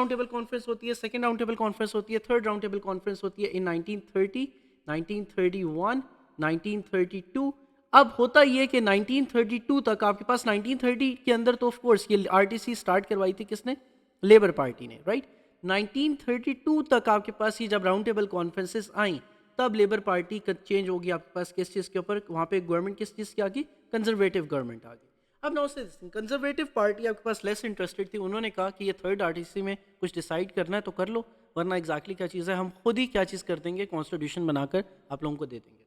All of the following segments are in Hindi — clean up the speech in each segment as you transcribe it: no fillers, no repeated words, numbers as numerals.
राउंड टेबल कॉन्फ्रेंस होती है, सेकंड राउंड टेबल कॉन्फ्रेंस होती है, थर्ड राउंड टेबल कॉन्फ्रेंस होती है इन 1930, 1931, 1932। अब होता ये कि 1932 तक आपके पास, 1930 के अंदर तो ऑफ कोर्स ये आरटीसी स्टार्ट करवाई थी किसने, लेबर पार्टी ने, राइट। 1932 तक आपके पास ये जब राउंड टेबल कॉन्फ्रेंसेस आई, तब लेबर पार्टी का चेंज हो गया आपके पास किस चीज़ के ऊपर, वहाँ पे गवर्नमेंट किस चीज़ की आ गई, कंजर्वेटिव गवर्नमेंट आ गई। अब ना से कंजर्वेटिव पार्टी आपके पास लेस इंटरेस्टेड थी, उन्होंने कहा कि ये थर्ड आरटीसी में कुछ डिसाइड करना है तो कर लो, वरना एग्जैक्टली क्या चीज़ है हम खुद ही क्या चीज़ कर देंगे, कॉन्स्टिट्यूशन बनाकर आप लोगों को दे देंगे।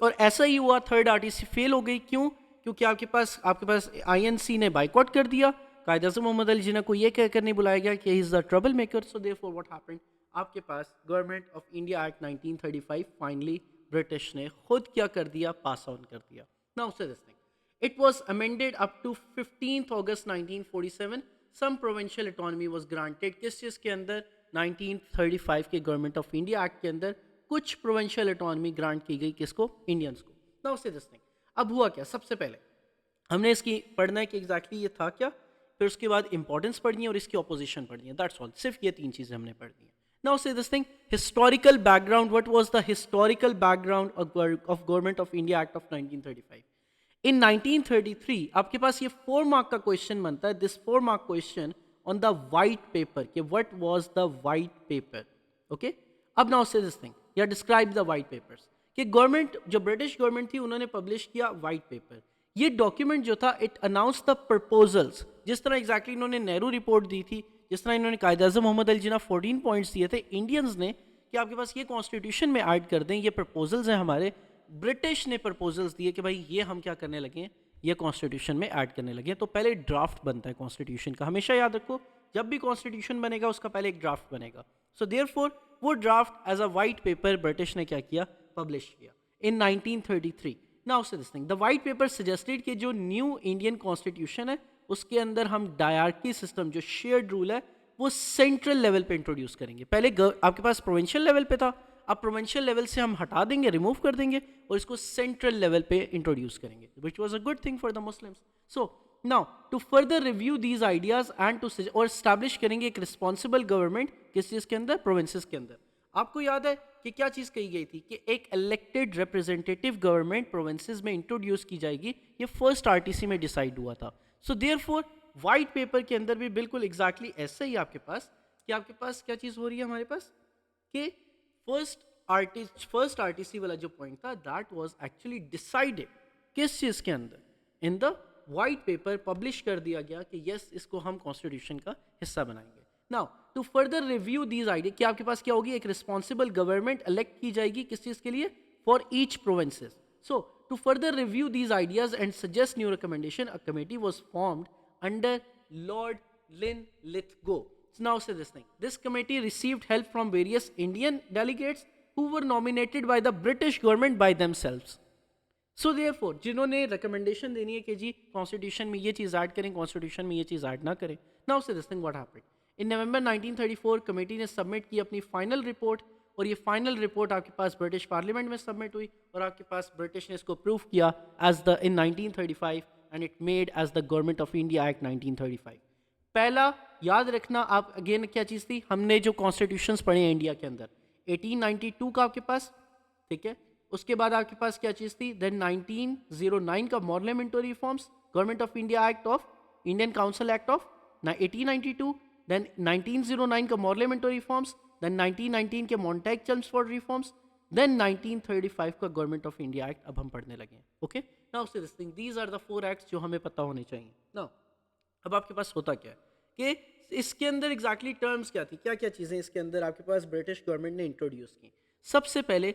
और ऐसा ही हुआ, थर्ड आरटीसी फेल हो गई। क्यों? क्योंकि आपके पास आईएनसी ने बाइकआउट कर दिया, कायद अज़म मोहम्मद अली जिन्ना को ये कहकर नहीं बुलाया गया कि he is the troublemaker. So therefore what happened, आपके पास Government of India Act 1935 finally British ने खुद क्या कर दिया, पास ऑन कर दिया। नाउ से this thing, it was amended up to 15th August 1947. Some provincial autonomy was granted. किस चीज़ के अंदर, 1935 के गवर्नमेंट ऑफ इंडिया एक्ट के अंदर कुछ प्रोविंशियल ऑटोनॉमी ग्रांट की गई, किसको, इंडियंस को। नाउ से दिस थिंग, अब हुआ क्या, सबसे पहले हमने इसकी पढ़ना है कि एग्जैक्टली ये था क्या, फिर उसके बाद इंपॉर्टेंस पढ़नी है और इसकी ऑपोजिशन पढ़नी है, दैट्स ऑल। सिर्फ ये तीन चीज़ें हमने पढ़नी है। नाउ से this thing, historical background, what was the historical background of government of India Act of 1935। इन 1933 आपके पास ये 4 मार्क का क्वेश्चन बनता है, this 4 mark question on the white paper, कि what was the white paper, okay. अब नाउ से दिस थिंग, या डिस्क्राइब द वाइट पेपर्स, कि गवर्नमेंट, जो ब्रिटिश गवर्नमेंट थी, उन्होंने पब्लिश किया वाइट पेपर। ये डॉक्यूमेंट जो था, इट अनाउंस द प्रपोजल्स, जिस तरह एग्जैक्टली इन्होंने नेहरू रिपोर्ट दी थी, जिस तरह इन्होंने कायद अज़म मोहम्मद अली जिन्ना 14 पॉइंट्स दिए थे इंडियंस ने कि आपके पास ये कॉन्स्टिट्यूशन में ऐड कर दें, ये प्रपोजल्स हैं हमारे। ब्रिटिश ने प्रपोजल्स दिए कि भाई ये हम क्या करने लगे हैं, ये कॉन्स्टिट्यूशन में ऐड करने लगे हैं। तो पहले ड्राफ्ट बनता है कॉन्स्टिट्यूशन का, हमेशा याद रखो, जब भी कॉन्स्टिट्यूशन बनेगा उसका पहले एक ड्राफ्ट बनेगा। सो देयरफॉर वो draft as a white paper British ने क्या किया, पब्लिश किया इन 1933। नाउ से this thing, the white paper suggested कि जो न्यू इंडियन कॉन्स्टिट्यूशन है उसके अंदर हम डायरकी सिस्टम, जो शेयर्ड रूल है, वो सेंट्रल लेवल पे इंट्रोड्यूस करेंगे। पहले आपके पास प्रोविंशियल लेवल पे था, अब प्रोविंशियल लेवल से हम हटा देंगे, रिमूव कर देंगे और इसको सेंट्रल लेवल पे इंट्रोड्यूस करेंगे, which was a good thing for the Muslims. So now to further review these ideas and to, और स्टैब्लिश करेंगे एक रिस्पॉन्सिबल गवर्नमेंट, किस चीज़ के अंदर, प्रोविंसेस के अंदर। आपको याद है कि क्या चीज़ कही गई थी कि एक इलेक्टेड रिप्रेजेंटेटिव गवर्नमेंट प्रोविंसेस में इंट्रोड्यूस की जाएगी, ये फर्स्ट आरटीसी में डिसाइड हुआ था। सो देयरफॉर वाइट पेपर के अंदर भी बिल्कुल एग्जैक्टली ऐसे ही आपके पास, कि आपके पास क्या चीज़ हो रही है हमारे पास, कि फर्स्ट आरटीसी वाला जो पॉइंट था, दैट वाज एक्चुअली डिसाइडेड किस चीज़ के अंदर, in the white paper publish कर दिया गया कि यस, इसको हम कॉन्स्टिट्यूशन का हिस्सा बनाएंगे। Now to further review these idea, कि आपके पास क्या होगी, एक रिस्पॉन्सिबल गवर्नमेंट इलेक्ट की जाएगी, किस चीज़ के लिए, for each provinces. So to further review these ideas and suggest new recommendation, a committee was formed under Lord Linlithgow. Now say this thing. This committee received help from various Indian delegates who were nominated by the British government by themselves. So therefore, जिन्होंने recommendation देनी है कि जी constitution में ये चीज़ ऐड करें, constitution में ये चीज़ ऐड ना करें. Now say this thing, what happened? In November 1934, committee ने submit की अपनी final report, और ये final report आपके पास ब्रिटिश पार्लियामेंट में सबमिट हुई, और आपके पास ब्रिटिश ने इसको प्रूव किया as the in 1935 and it made as the Government of India Act 1935. पहला याद रखना आप, अगेन क्या चीज़ थी, हमने जो कॉन्स्टिट्यूशंस पढ़े हैं इंडिया के अंदर, 1892 का आपके पास, ठीक है, उसके बाद आपके पास क्या चीज़ थी, देन 1909 का मॉर्लेमेंटरी reforms, government of India Act of, Indian Council Act of 1892, then 1909 का मॉर्लेमेंटरी रिफॉर्म्स, देन 1919 के मॉन्टेग चेम्सफोर्ड रिफॉर्म्स, देन 1935 का गवर्नमेंट ऑफ इंडिया एक्ट अब हम पढ़ने लगे। ओके, नाउ से this thing, these are the 4 acts जो हमें पता होने चाहिए। नाउ अब आपके पास होता क्या है कि इसके अंदर एग्जैक्टली टर्म्स क्या थी, क्या क्या चीज़ें इसके अंदर आपके पास ब्रिटिश गवर्नमेंट ने इंट्रोड्यूस की। सबसे पहले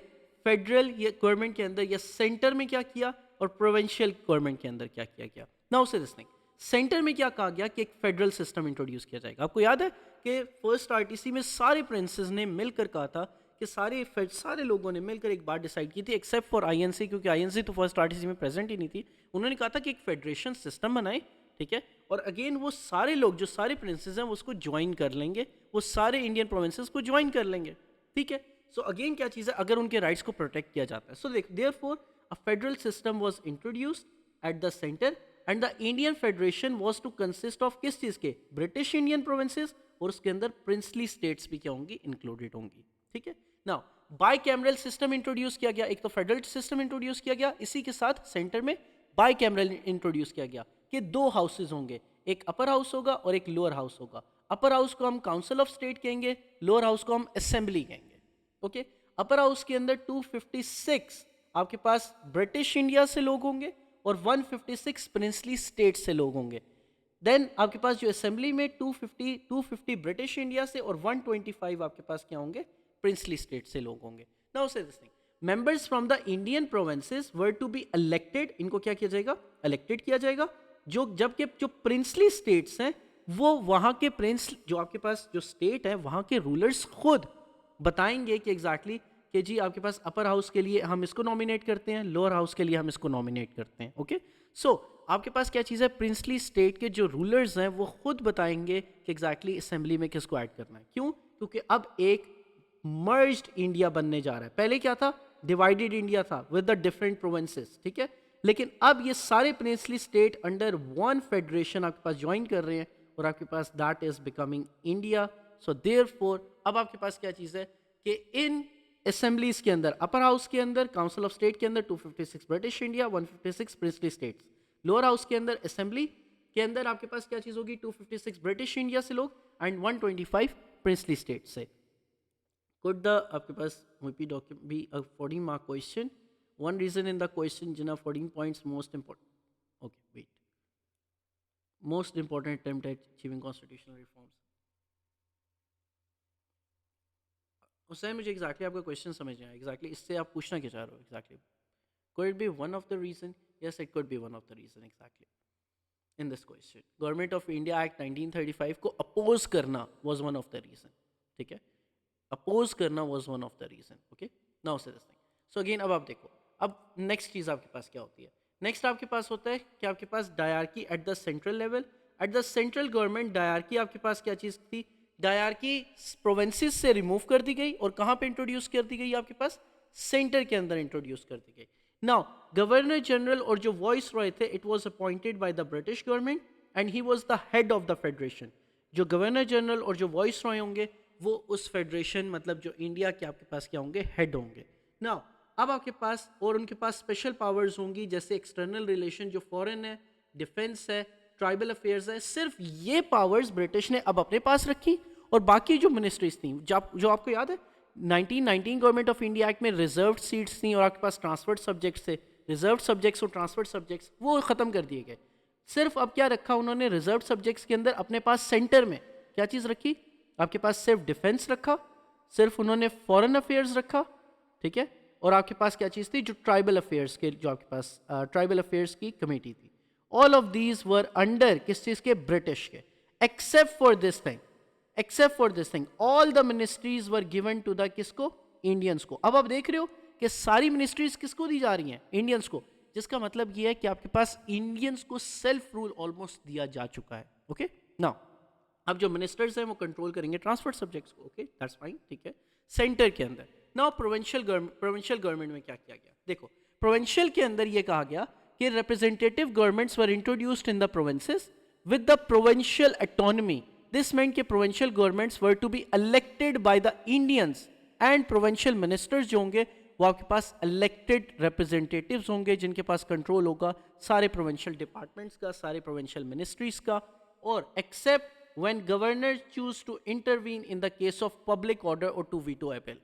फेडरल गवर्नमेंट के अंदर या सेंटर में क्या किया, और प्रोविंशियल गवर्नमेंट के अंदर क्या किया गया। नाउ से दिस थिंग, सेंटर में क्या कहा गया कि एक फेडरल सिस्टम इंट्रोड्यूस किया जाएगा। आपको याद है कि फर्स्ट आरटीसी में सारे प्रिंसेस ने मिलकर कहा था कि सारे लोगों ने मिलकर एक बात डिसाइड की थी, एक्सेप्ट फॉर आईएनसी, क्योंकि आईएनसी तो फर्स्ट आरटीसी में प्रेजेंट ही नहीं थी। उन्होंने कहा था कि एक फेडरेशन सिस्टम बनाए, ठीक है, और अगेन वो सारे लोग जो सारे प्रिंसेस हैं वो उसको ज्वाइन कर लेंगे, वो सारे इंडियन प्रोविंसेस को ज्वाइन कर लेंगे, ठीक है। सो अगेन क्या चीज़ है, अगर उनके राइट्स को प्रोटेक्ट किया जाता है। So therefore a federal system was introduced at the centre, and the Indian federation was to consist of किस चीज़ के, ब्रिटिश इंडियन प्रोविंसेस और उसके अंदर प्रिंसली स्टेट्स भी क्या होंगी, इंक्लूडेड होंगी, ठीक है। Now by cameral system introduce किया गया, एक तो फेडरल सिस्टम इंट्रोड्यूस किया गया, इसी के साथ सेंटर में बाई कैमरल इंट्रोड्यूस किया गया कि दो हाउसेज होंगे, एक अपर हाउस होगा और एक लोअर हाउस होगा। अपर हाउस को हम काउंसिल ऑफ स्टेट कहेंगे, लोअर हाउस को हम असेंबली कहेंगे, ओके। अपर हाउस के अंदर 256 आपके पास ब्रिटिश इंडिया से लोग होंगे और 156 प्रिंसली स्टेट से लोग होंगे। देन आपके पास जो असेंबली में 250 ब्रिटिश इंडिया से और 125 आपके पास क्या होंगे, प्रिंसली स्टेट से लोग होंगे। नाउ से this thing, members from the Indian provinces were to be elected, इनको क्या किया जाएगा, इलेक्टेड किया जाएगा। जबकि जो प्रिंसली स्टेट्स हैं वो वहां के प्रिंस, जो आपके पास जो स्टेट है वहां के रूलर्स खुद बताएंगे कि एग्जैक्टली कि जी आपके पास अपर हाउस के लिए हम इसको नॉमिनेट करते हैं, लोअर हाउस के लिए हम इसको नॉमिनेट करते हैं, ओके। सो आपके पास क्या चीज़ है, प्रिंसली स्टेट के जो रूलर्स हैं वो खुद बताएंगे कि एग्जैक्टली असेंबली में किसको ऐड करना है। क्यों, क्योंकि अब एक मर्ज्ड इंडिया बनने जा रहा है। पहले क्या था, डिवाइडेड इंडिया था विद द डिफरेंट प्रोविंसेस, ठीक है। लेकिन अब ये सारे princely state under one federation आपके पास ज्वाइन कर रहे हैं और आपके पास that is becoming India. So therefore अब आपके पास क्या चीज़ है कि इन असेंबलीज के अंदर, अपर हाउस के अंदर, काउंसिल ऑफ स्टेट के अंदर 256 British India, 156 princely states. Lower house के अंदर, असेंबली के अंदर आपके पास क्या चीज़ होगी, 256 ब्रिटिश इंडिया से लोग एंड 125 प्रिंसली स्टेट से। Could the आपके पास VP document be a 14 mark question? One reason in the question, Jina, 14 points most important. Okay, wait. Most important attempt at achieving constitutional reforms. उससे मुझे exactly आपका question समझ नहीं आया, exactly इससे आप पूछना क्या चाह रहे हो exactly? Could it be one of the reason? Yes, it could be one of the reason exactly. In this question, Government of India Act 1935 को oppose करना was one of the reason, ठीक है? अपोज करना was one of the reason, okay. Now से दिस थिंग, सो अगेन अब आप देखो, अब नेक्स्ट चीज आपके पास क्या होती है, नेक्स्ट आपके पास होता है कि आपके पास dyarchy at the central level. At the central government dyarchy आपके पास क्या चीज थी, डायरकी प्रोविंसेस से रिमूव कर दी गई और कहां पे इंट्रोड्यूस कर दी गई, आपके पास सेंटर के अंदर इंट्रोड्यूस कर दी गई। नाउ गवर्नर जनरल और जो वॉइस रॉय थे, it was appointed by the British government and he was the head of the federation. जो गवर्नर जनरल और जो वॉइस रॉय होंगे वो उस फेडरेशन, मतलब जो इंडिया के आपके पास क्या होंगे, हेड होंगे। नाउ अब आपके पास और उनके पास स्पेशल पावर्स होंगी, जैसे एक्सटर्नल रिलेशन, जो फॉरेन है, डिफेंस है, ट्राइबल अफेयर्स है। सिर्फ ये पावर्स ब्रिटिश ने अब अपने पास रखी और बाकी जो मिनिस्ट्रीज थी, जो आपको याद है 1919 गवर्नमेंट ऑफ इंडिया एक्ट में रिजर्व सीट्स थी और आपके पास ट्रांसफर्ड सब्जेक्ट्स थे, रिजर्व सब्जेक्ट्स और ट्रांसफर्ड सब्जेक्ट्स वो खत्म कर दिए गए। सिर्फ अब क्या रखा उन्होंने, रिजर्व सब्जेक्ट्स के अंदर अपने पास सेंटर में क्या चीज़ रखी, आपके पास सिर्फ डिफेंस रखा, सिर्फ उन्होंने फॉरेन अफेयर्स रखा, ठीक है। और आपके पास क्या चीज़ थी, जो ट्राइबल अफेयर्स के, जो आपके पास ट्राइबल अफेयर्स की कमेटी थी। All of these were under किस चीज़ के, ब्रिटिश के, except for this thing, except for this thing all the ministries were given to the किसको, इंडियंस को। अब आप देख रहे हो कि सारी मिनिस्ट्रीज किसको दी जा रही हैं, इंडियंस को, जिसका मतलब ये है कि आपके पास इंडियंस को सेल्फ रूल ऑलमोस्ट दिया जा चुका है, ओके। नाउ अब जो मिनिस्टर्स हैं वो कंट्रोल करेंगे ट्रांसफर्ड सब्जेक्ट्स को, ओके, दैट्स फाइन, ठीक है। सेंटर के अंदर नाउ प्रोविंशियल गवर्नमेंट में क्या किया गया, देखो प्रोविंशियल के अंदर ये कहा गया कि representative governments were introduced in the provinces with the provincial autonomy. This mean के provincial governments were to be elected by the Indians and provincial ministers जो होंगे वो आपके पास इलेक्टेड रिप्रेजेंटेटिव्स होंगे, जिनके पास कंट्रोल होगा सारे प्रोविंशियल डिपार्टमेंट्स का, सारे प्रोविंशियल मिनिस्ट्रीज का। और accept when governors choose to intervene in the case of public order or to veto a bill।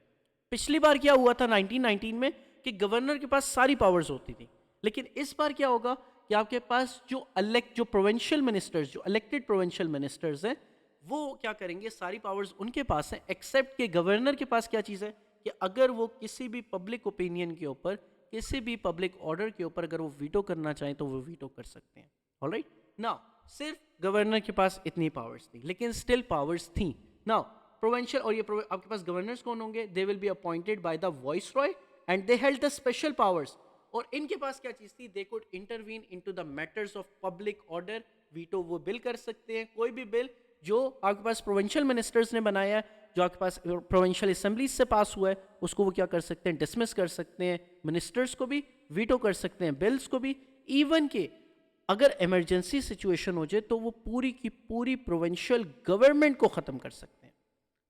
पिछली बार क्या हुआ था 1919 में कि गवर्नर के पास सारी पावर्स होती थी, लेकिन इस बार क्या होगा कि आपके पास जो प्रोविंशियल मिनिस्टर्स, जो इलेक्टेड प्रोविंशियल मिनिस्टर्स हैं, वो क्या करेंगे, सारी पावर्स उनके पास हैं, एक्सेप्ट के गवर्नर के पास क्या चीज़ है कि अगर वो किसी भी पब्लिक ओपिनियन के ऊपर, किसी भी पब्लिक ऑर्डर के ऊपर अगर वो वीटो करना चाहें तो वो वीटो कर सकते हैं। ऑलराइट, नाउ सिर्फ गवर्नर के पास इतनी पावर्स थी, लेकिन स्टिल पावर्स थी। नाउ प्रोविंशियल और ये आपके पास गवर्नर्स कौन होंगे, they will be appointed by the voice Roy and they held the special powers. और इनके पास क्या चीज थी, दे could intervene into the matters of public order. Veto वो बिल कर सकते हैं, कोई भी बिल जो आपके पास प्रोविंशियल मिनिस्टर्स ने बनाया है, जो आपके पास प्रोविंशियल असेंबलीज से पास हुआ है, उसको वो क्या कर सकते हैं, डिसमिस कर सकते हैं। मिनिस्टर्स को भी वीटो कर सकते हैं, बिल्स को भी। इवन के अगर इमरजेंसी सिचुएशन हो जाए तो वो पूरी की पूरी प्रोविंशियल गवर्नमेंट को ख़त्म कर सकते हैं।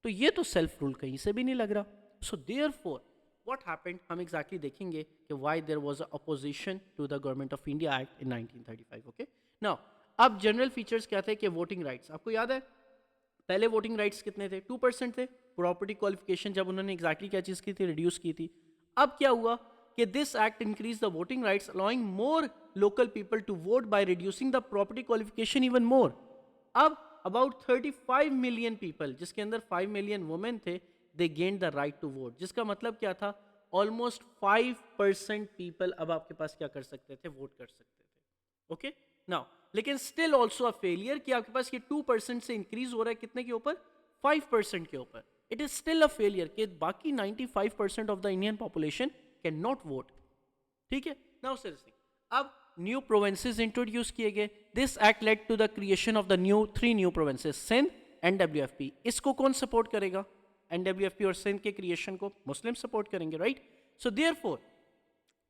तो ये तो सेल्फ रूल कहीं से भी नहीं लग रहा। सो देयरफॉर व्हाट हैपेंड, हम एग्जैक्टली देखेंगे कि why there was a opposition to the Government of India Act in 1935। Okay, now अब जनरल फीचर्स क्या थे कि वोटिंग राइट्स, आपको याद है पहले वोटिंग राइट्स कितने थे, 2% थे। प्रॉपर्टी क्वालिफिकेशन जब उन्होंने एग्जैक्टली क्या चीज़ की थी, रिड्यूस की थी। अब क्या हुआ कि this act increase the voting rights allowing more local people to vote by reducing the property qualification even more. अब अबाउट 35 मिलियन पीपल, जिसके अंदर 5 मिलियन वुमेन थे, they gain the right to vote, जिसका मतलब क्या था, ऑलमोस्ट 5% पीपल अब आपके पास क्या कर सकते थे, वोट कर सकते थे। ओके, नाउ लेकिन स्टिल ऑल्सो अ फेलियर कि आपके पास ये 2% से इंक्रीज हो रहा है कितने के ऊपर, 5% के ऊपर। It is still a failure कि बाकी 95% of the Indian population can not vote. ठीक है, नाउ सीरियसली अब न्यू प्रोविंसेस इंट्रोड्यूस किए गए। This act led to the creation of the new 3 new provinces, Sindh, NWFP. इसको कौन सपोर्ट करेगा, एनडब्ल्यूएफपी और सिंध के क्रिएशन को मुस्लिम सपोर्ट करेंगे, right. So therefore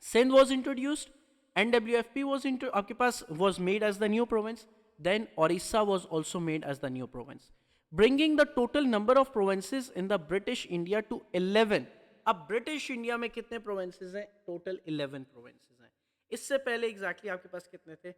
Sindh was introduced, NWFP was आपके पास was made as the new province, then Orissa was also made as the new province, bringing the total number of provinces in the British India to 11। अब ब्रिटिश इंडिया में कितने प्रोविंसेस हैं, टोटल 11 प्रोविंसेस हैं। इससे पहले एग्जैक्टली आपके पास कितने थे,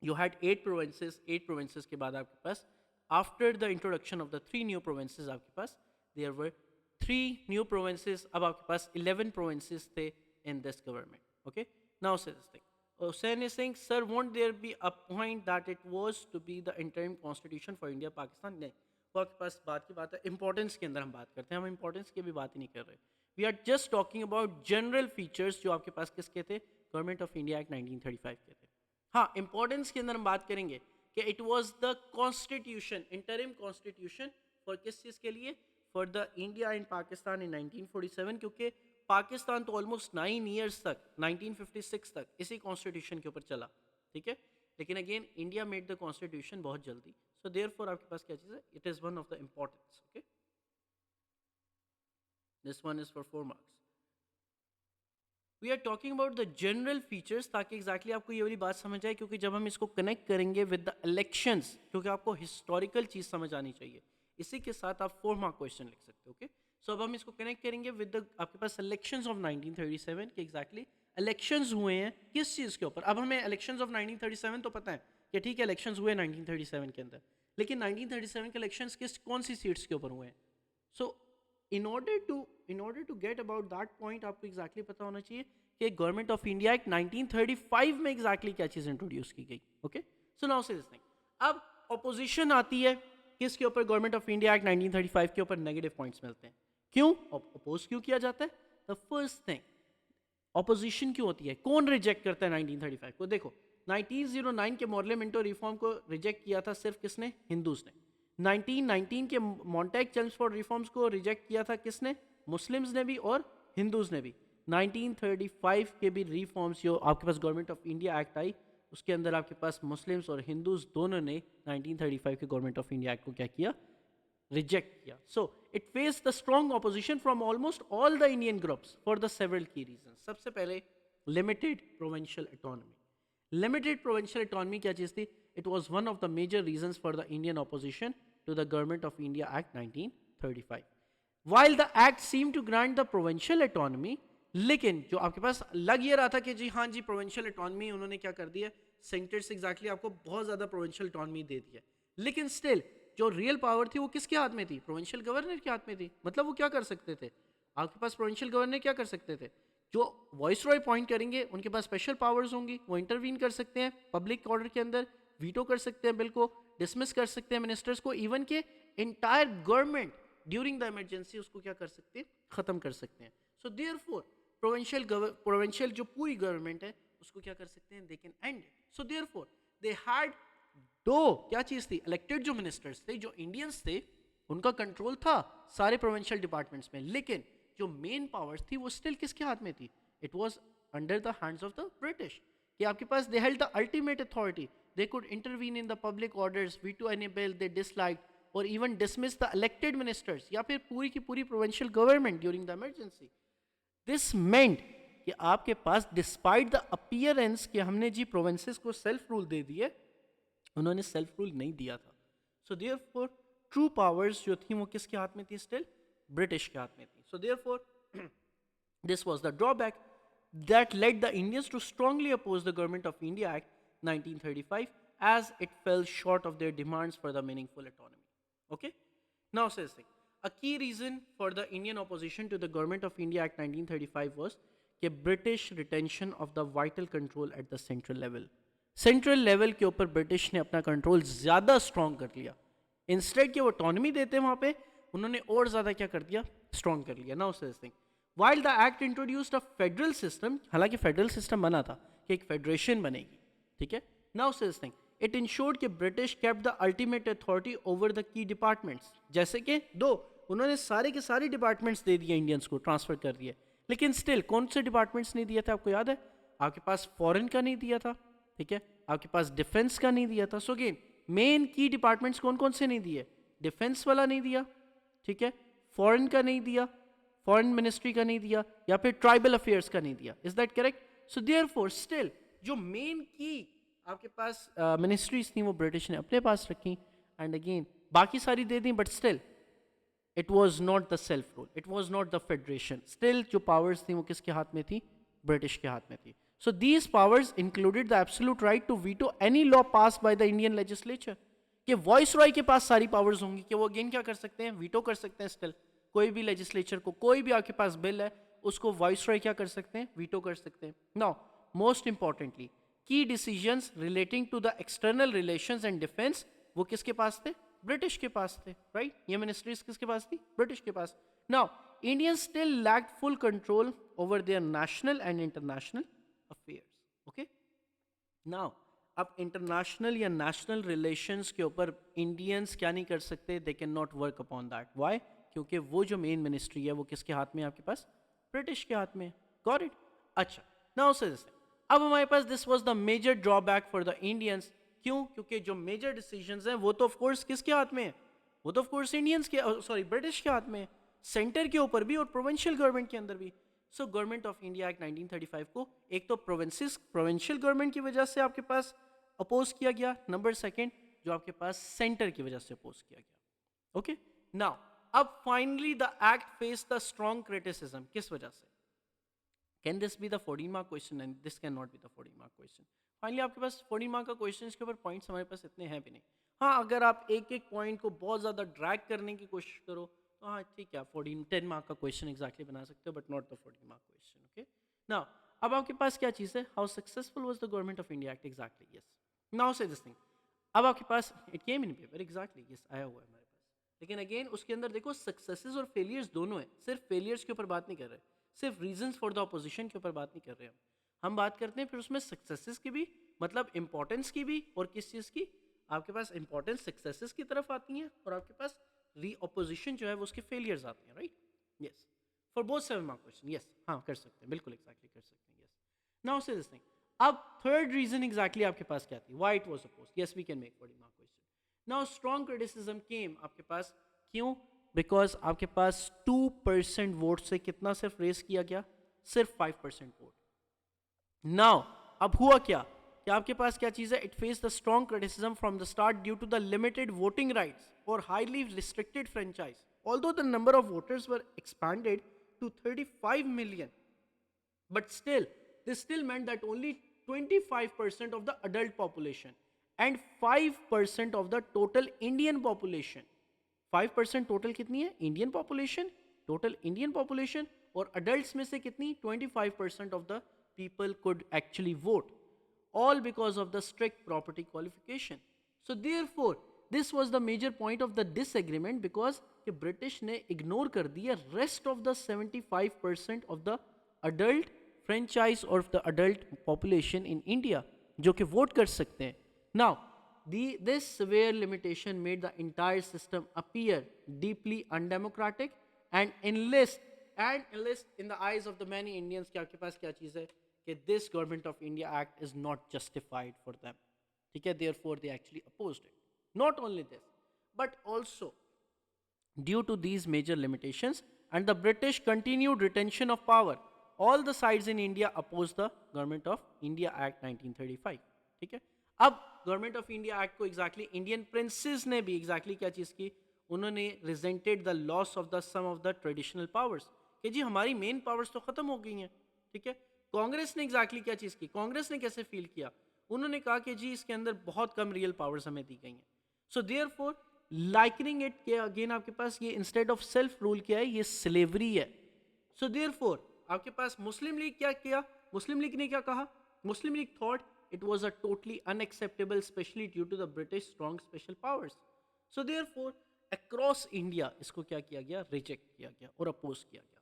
यू हैड 8 प्रोविंसेस। 8 प्रोविंसेस के बाद आपके पास after the introduction of the 3 new provinces आपके पास देयर वर 3 न्यू प्रोविंसेस। अब आपके पास 11 प्रोविंसेस थे in this government. Okay, now say this thing. Hussain is saying, sir, won't there be a point that it was to be the interim constitution for India Pakistan? नहीं, वो आपके पास बात की बात है, इंपॉर्टेंस के अंदर हम बात करते हैं, हम इंपॉर्टेंस की भी बात ही नहीं कर रहे। We are just talking about general features जो आपके पास किसके थे, गवर्नमेंट ऑफ इंडिया एक्ट 1935 के थे। हाँ, इंपॉर्टेंस के अंदर हम बात करेंगे कि it was the constitution, interim constitution for किस चीज़ के लिए, for the India in Pakistan in 1947, क्योंकि पाकिस्तान तो ऑलमोस्ट 9 ईयर्स तक 1956 तक इसी कॉन्स्टिट्यूशन के ऊपर चला। ठीक है, लेकिन again India made the constitution बहुत जल्दी। सो देयरफॉर आपके पास क्या चीज़ है, it is one of the importance. Okay, this one is for 4 marks. We are talking about the general features, ताकि एग्जैक्टली आपको ये वाली बात समझ आए, क्योंकि जब हम इसको कनेक्ट करेंगे विद द इलेक्शंस, क्योंकि आपको हिस्टोरिकल चीज़ समझ आनी चाहिए, इसी के साथ आप 4 मार्क क्वेश्चन लिख सकते हो। ओके, सो अब हम इसको कनेक्ट करेंगे विद द आपके पास इलेक्शंस ऑफ 1937 के एग्जैक्टली इलेक्शंस हुए हैं किस चीज़ के ऊपर। अब हमें इलेक्शंस ऑफ 1937 तो पता है कि ठीक है इलेक्शंस हुए 1937 के अंदर, लेकिन 1937 के इलेक्शंस किस कौन सी सीट्स के ऊपर हुए हैं। So in order to get about that point आपको एग्जैक्टली पता होना चाहिए कि गवर्नमेंट ऑफ इंडिया एक्ट 1935 में एग्जैक्टली क्या चीज़ इंट्रोड्यूस की गई। ओके, सो नाउ से दिस थिंग, अब ऑपोजिशन आती है किसके ऊपर, गवर्नमेंट ऑफ इंडिया एक्ट 1935 के ऊपर नेगेटिव पॉइंट्स मिलते हैं। क्यों अपोज क्यों किया जाता है, द फर्स्ट थिंग ऑपोजिशन क्यों होती है, कौन रिजेक्ट करता है 1935 को। देखो 1909 के मॉडल मिंटो रिफॉर्म को रिजेक्ट किया था सिर्फ किसने, हिंदूज ने। 1919 के मॉन्टेग चेम्सफोर्ड रिफॉर्म्स को रिजेक्ट किया था किसने, मुस्लिम्स ने भी और हिंदूज ने भी। 1935 के भी रिफॉर्म्स जो आपके पास गवर्नमेंट ऑफ इंडिया एक्ट आई, उसके अंदर आपके पास मुस्लिम्स और हिंदूज दोनों ने 1935 के गवर्नमेंट ऑफ इंडिया एक्ट को क्या किया, रिजेक्ट किया। So it face the strong opposition from almost all the Indian groups for the several की रीजन। सबसे पहले limited provincial autonomy. Limited provincial autonomy क्या चीज़ थी, it was one of the major reasons for the Indian opposition to the Government of India Act 1935। While the act seem to grant the provincial autonomy, लेकिन जो आपके पास लग ये रहा था कि जी हाँ जी प्रोविंशियल ऑटोनॉमी उन्होंने क्या कर दिया, सेंटर से एग्जैक्टली आपको बहुत ज़्यादा प्रोविंशियल ऑटोनॉमी दे दिया, लेकिन स्टिल जो रियल पावर थी वो किसके हाथ में थी, प्रोविंशियल गवर्नर के हाथ में थी। मतलब वो क्या कर सकते थे, आपके पास प्रोविंशियल गवर्नर क्या कर सकते थे, जो वॉइस रॉय अपॉइंट करेंगे उनके पास स्पेशल पावर्स होंगी, वो इंटरवीन कर सकते हैं पब्लिक ऑर्डर के अंदर, वीटो कर सकते हैं बिल को, डिसमिस कर सकते हैं मिनिस्टर्स को, इवन के entire government during the emergency उसको क्या कर सकते हैं, खत्म कर सकते हैं। सो देयरफॉर प्रोविंशियल जो पूरी गवर्नमेंट है उसको क्या कर सकते हैं, they can and. So therefore they had दो क्या चीज थी, इलेक्टेड जो मिनिस्टर्स थे, जो इंडियंस थे, उनका कंट्रोल था सारे प्रोविंशियल डिपार्टमेंट्स में, लेकिन जो मेन पावर्स थी वो स्टिल किसके हाथ में थी, it was under the hands of the British. कि आपके पास they held the ultimate authority, they could intervene in the public orders, veto any bill they dislike, और even dismiss the elected ministers या फिर पूरी की पूरी provincial government during the emergency. This meant कि आपके पास डिस्पाइट द अपीयरेंस कि हमने जी प्रोविंसेस को सेल्फ रूल दे दिए, उन्होंने सेल्फ रूल नहीं दिया था. सो देयरफॉर ट्रू पावर्स जो थी वो किसके हाथ में थी? स्टिल ब्रिटिश के हाथ में थी. So therefore this was the drawback that led the Indians to strongly oppose the Government of India Act 1935 as it fell short of their demands for the meaningful autonomy. Okay? Now says thing. A key reason for the Indian opposition to the Government of India Act 1935 was कि British retention of the vital control at the central level. Central level के ऊपर ब्रिटिश ने अपना कंट्रोल ज्यादा स्ट्रॉन्ग कर लिया. इंस्टेड कि वो ऑटोनॉमी देते वहां पे, उन्होंने और ज्यादा क्या कर दिया? स्ट्रॉन्ग कर लिया. Now says thing, while the act introduced a federal system, हालांकि फेडरल सिस्टम बना था कि एक फेडरेशन बनेगी, ठीक है. Now says thing, it ensured कि British kept the ultimate authority over the key departments. जैसे कि उन्होंने सारे के सारे डिपार्टमेंट्स दे दिए, इंडियंस को ट्रांसफर कर दिए, लेकिन स्टिल कौन से डिपार्टमेंट्स नहीं दिया था? आपको याद है? आपके पास फॉरेन का नहीं दिया था, ठीक है, आपके पास डिफेंस का नहीं दिया था. सो अगेन मेन की डिपार्टमेंट्स कौन कौन से नहीं दिए? डिफेंस वाला नहीं दिया, ठीक है, फॉरेन का नहीं दिया, फॉरेन मिनिस्ट्री का नहीं दिया, या फिर ट्राइबल अफेयर्स का नहीं दिया. Is that correct? So therefore still जो मेन की आपके पास मिनिस्ट्रीज थी वो ब्रिटिश ने अपने पास रखी, एंड अगेन बाकी सारी दे दी, but still it was not the self rule, it was not the federation. Still जो पावर्स थी वो किसके हाथ में थी? ब्रिटिश के हाथ में थी. So these powers included the absolute right to veto any law passed by the Indian legislature. कि वॉइस रॉय के पास सारी पावर्स होंगी कि वो अगेन क्या कर सकते हैं? वीटो कर सकते हैं. स्टिल कोई भी लेजिस्लेचर को, कोई भी आपके पास बिल है, उसको वॉइस रॉय क्या कर सकते हैं? वीटो कर सकते हैं. Now most importantly key decisions relating to the external relations and defence वो किसके पास थे? ब्रिटिश के पास थे, राइट. ये मिनिस्ट्रीज किसके पास थी? ब्रिटिश के पास. Now Indians still lacked full control over their national and international affairs. Okay. Now अब इंटरनेशनल या नेशनल रिलेशंस के ऊपर इंडियंस क्या नहीं कर सकते? They can not work upon that. Why? क्योंकि वो जो मेन मिनिस्ट्री है वो किसके हाथ में है? आपके पास ब्रिटिश के हाथ में. Got it? अच्छा. नाउ से अब हमारे पास this was the major drawback for the Indians. क्यों? क्योंकि जो मेजर डिसीजंस हैं वो तो ऑफ कोर्स किसके हाथ में है? वो तो ऑफ कोर्स इंडियंस के, सॉरी ब्रिटिश के हाथ में है. सेंटर के ऊपर भी और प्रोविंशियल गवर्नमेंट के अंदर भी. So government of India Act 1935 को एक तो प्रोविंशियल गवर्नमेंट की वजह से आपके पास अपोज किया गया, नंबर सेकंड जो आपके पास सेंटर की वजह से अपोज किया गया. ओके. नाउ अब finally the act face the strong criticism. किस वजह से? Can this be the 14 mark question? And this can not be the 14 mark question. Finally आपके पास 14 मार्क का क्वेश्चन के ऊपर पॉइंट्स हमारे पास इतने हैं भी नहीं. हाँ, अगर आप एक एक पॉइंट को बहुत ज्यादा ड्रैग करने की कोशिश करो तो हाँ ठीक है, 10 मार्क का क्वेश्चन एग्जैक्टली बना सकते हो, but not the 14 mark question. Okay. Now अब आपके पास क्या चीज है? How successful was the Government of India Act? Exactly, yes. Now से दिस थिंग, अब आपके पास it came in paper, exactly yes, आया हुआ है हमारे पास. लेकिन अगेन उसके अंदर देखो सक्सेसेस और फेलियर्स दोनों है. सिर्फ फेलियर्स के ऊपर बात नहीं कर रहे, सिर्फ रीजंस फॉर द ऑपोजिशन के ऊपर बात नहीं कर रहे हम बात करते हैं फिर उसमें सक्सेसेस की भी, मतलब इंपॉर्टेंस की भी, और किस चीज की? आपके पास इंपॉर्टेंस सक्सेसेस की तरफ आती है और आपके पास ऑपोजिशन जो है वो उसके फेलियर्स आते हैं, right. Yes, for both 7 mark question. Yes, हाँ कर सकते हैं, बिल्कुल एग्जैक्टली कर सकते हैं. यस. नाउ से दिस थिंग, अब थर्ड रीजन एग्जैक्टली आपके पास क्या थी? Why it was opposed? Yes, we can make 14 mark question. Now strong criticism came आपके पास. क्यों? बिकॉज आपके पास 2% वोट से कितना सिर्फ रेस किया गया? सिर्फ 5% वोट. नाउ अब हुआ क्या कि आपके पास क्या चीज है? It face the strong criticism from the start due to the limited voting rights और highly restricted franchise. Although the number of voters were expanded to 35 million, but still, this still meant that only 25% of the adult population and 5% of the total Indian population. 5% total कितनी है? Indian population, total Indian population, और adults में से कितनी? 25% of the people could actually vote. All because of the strict property qualification. So therefore, this was the major point of the disagreement because कि ब्रिटिश ने इग्नोर कर दिया rest of the 75% of the adult franchise और the adult population in India जो कि वोट कर सकते हैं. Now this severe limitation made the entire system appear deeply undemocratic and इनलिस्ट in the eyes of the many Indians कि आपके पास क्या चीज है कि this Government of India Act is not justified for them. ठीक है, therefore they actually opposed it. Not only this but also due to these major limitations and the British continued retention of power. All the sides in India oppose the Government of India Act 1935. ठीक है, अब गवर्नमेंट ऑफ इंडिया एक्ट को एग्जैक्टली इंडियन प्रिंसेस ने भी एग्जैक्टली क्या चीज की, उन्होंने resented the loss of the some of the traditional powers, कि जी हमारी मेन पावर्स तो खत्म हो गई हैं. ठीक है, कांग्रेस ने एग्जैक्टली क्या चीज की, कांग्रेस ने कैसे फील किया, उन्होंने कहा कि जी इसके अंदर बहुत कम रियल पावर्स हमें दी गई हैं. सो देयरफॉर लाइकनिंग इट के अगेन आपके पास ये इंस्टेड ऑफ सेल्फ रूल क्या है, ये स्लेवरी है. सो देयरफॉर आपके पास मुस्लिम लीग क्या किया, मुस्लिम लीग ने क्या कहा, Muslim League thought it was a totally unacceptable especially due to the British strong special powers. So therefore across India इसको क्या किया गया, रिजेक्ट किया गया और अपोज किया गया.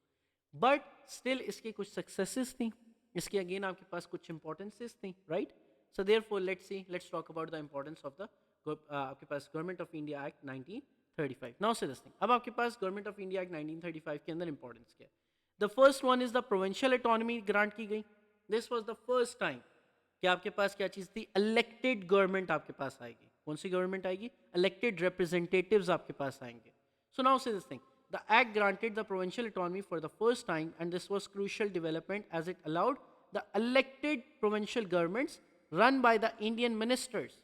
बट स्टिल इसके कुछ सक्सेसेस थी, इसके अगेन आपके पास कुछ इंपॉर्टेंसेस थी, right. So therefore let's talk about the importance of the आपके पास Government of India Act 1935. Now से दिस थिंग, अब आपके पास गवर्नमेंट ऑफ इंडिया एक्ट 1935 के अंदर इंपॉर्टेंस क्या है. The first one is the provincial autonomy grant की गई. This was the first time कि आपके पास क्या चीज थी, इलेक्टेड गवर्नमेंट आपके पास आएगी. कौन सी गवर्नमेंट आएगी, इलेक्टेड रिप्रेजेंटेटिव्स आपके पास आएंगे. सो नाउ से this thing, the act granted the provincial autonomy for the first time, and this was crucial development as it allowed the elected provincial governments run by the Indian ministers.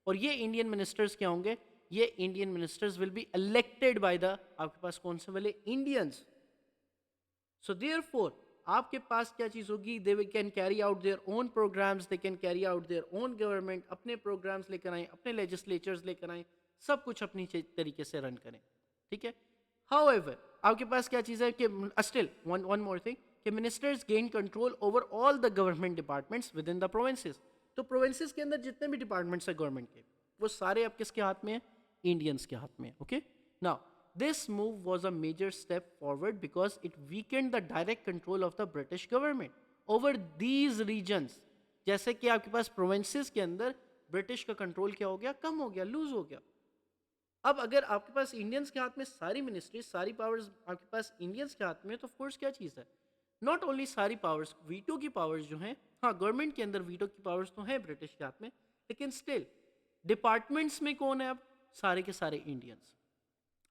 और ये इंडियन मिनिस्टर्स क्या होंगे, ये Indian ministers will be elected by the आपके पास कौन से वाले, इंडियंस. सो देयरफॉर आपके पास क्या चीज होगी, they can carry out their own programmes, they can carry out their own government, अपने प्रोग्राम्स लेकर आए, अपने लेजिस्लेचर्स लेकर आए, सब कुछ अपनी तरीके से रन करें. ठीक है, however आपके पास क्या चीज है कि स्टिल वन मोर थिंग कि ministers gain control over all the government departments with in the provinces. तो प्रोविंसेस के अंदर जितने भी डिपार्टमेंट्स है गवर्नमेंट के, वो सारे अब किसके हाथ में है, इंडियंस के हाथ में है. Okay, now this move was a major step forward because it weakened the direct control of the British government over these regions. जैसे कि आपके पास प्रोविंसेस के अंदर ब्रिटिश का कंट्रोल क्या हो गया, कम हो गया, लूज हो गया. अब अगर आपके पास इंडियंस के हाथ में सारी मिनिस्ट्री, सारी पावर्स आपके पास इंडियंस के हाथ में, तो फोर्स क्या चीज़ है, नॉट ओनली सारी पावर्स, वीटो की पावर्स जो हैं, हाँ गवर्नमेंट के अंदर वीटो की पावर्स तो हैं ब्रिटिश के हाथ में, लेकिन स्टिल डिपार्टमेंट्स में कौन है, अब सारे के सारे इंडियंस.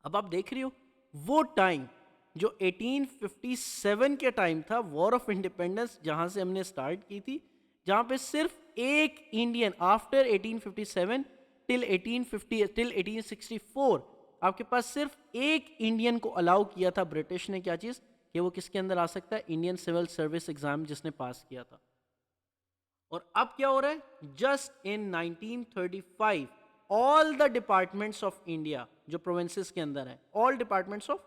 अब आप देख रहे हो वो टाइम जो 1857 के टाइम था, वॉर ऑफ इंडिपेंडेंस जहां से हमने स्टार्ट की थी, जहां पे सिर्फ एक इंडियन आफ्टर 1857 टिल 1864 आपके पास सिर्फ एक इंडियन को अलाउ किया था ब्रिटिश ने, क्या चीज, कि वो किसके अंदर आ सकता है, इंडियन सिविल सर्विस एग्जाम जिसने पास किया था. और अब क्या हो रहा है, just in 1935 all the departments of India जो प्रोविंसेस के अंदर है, all departments of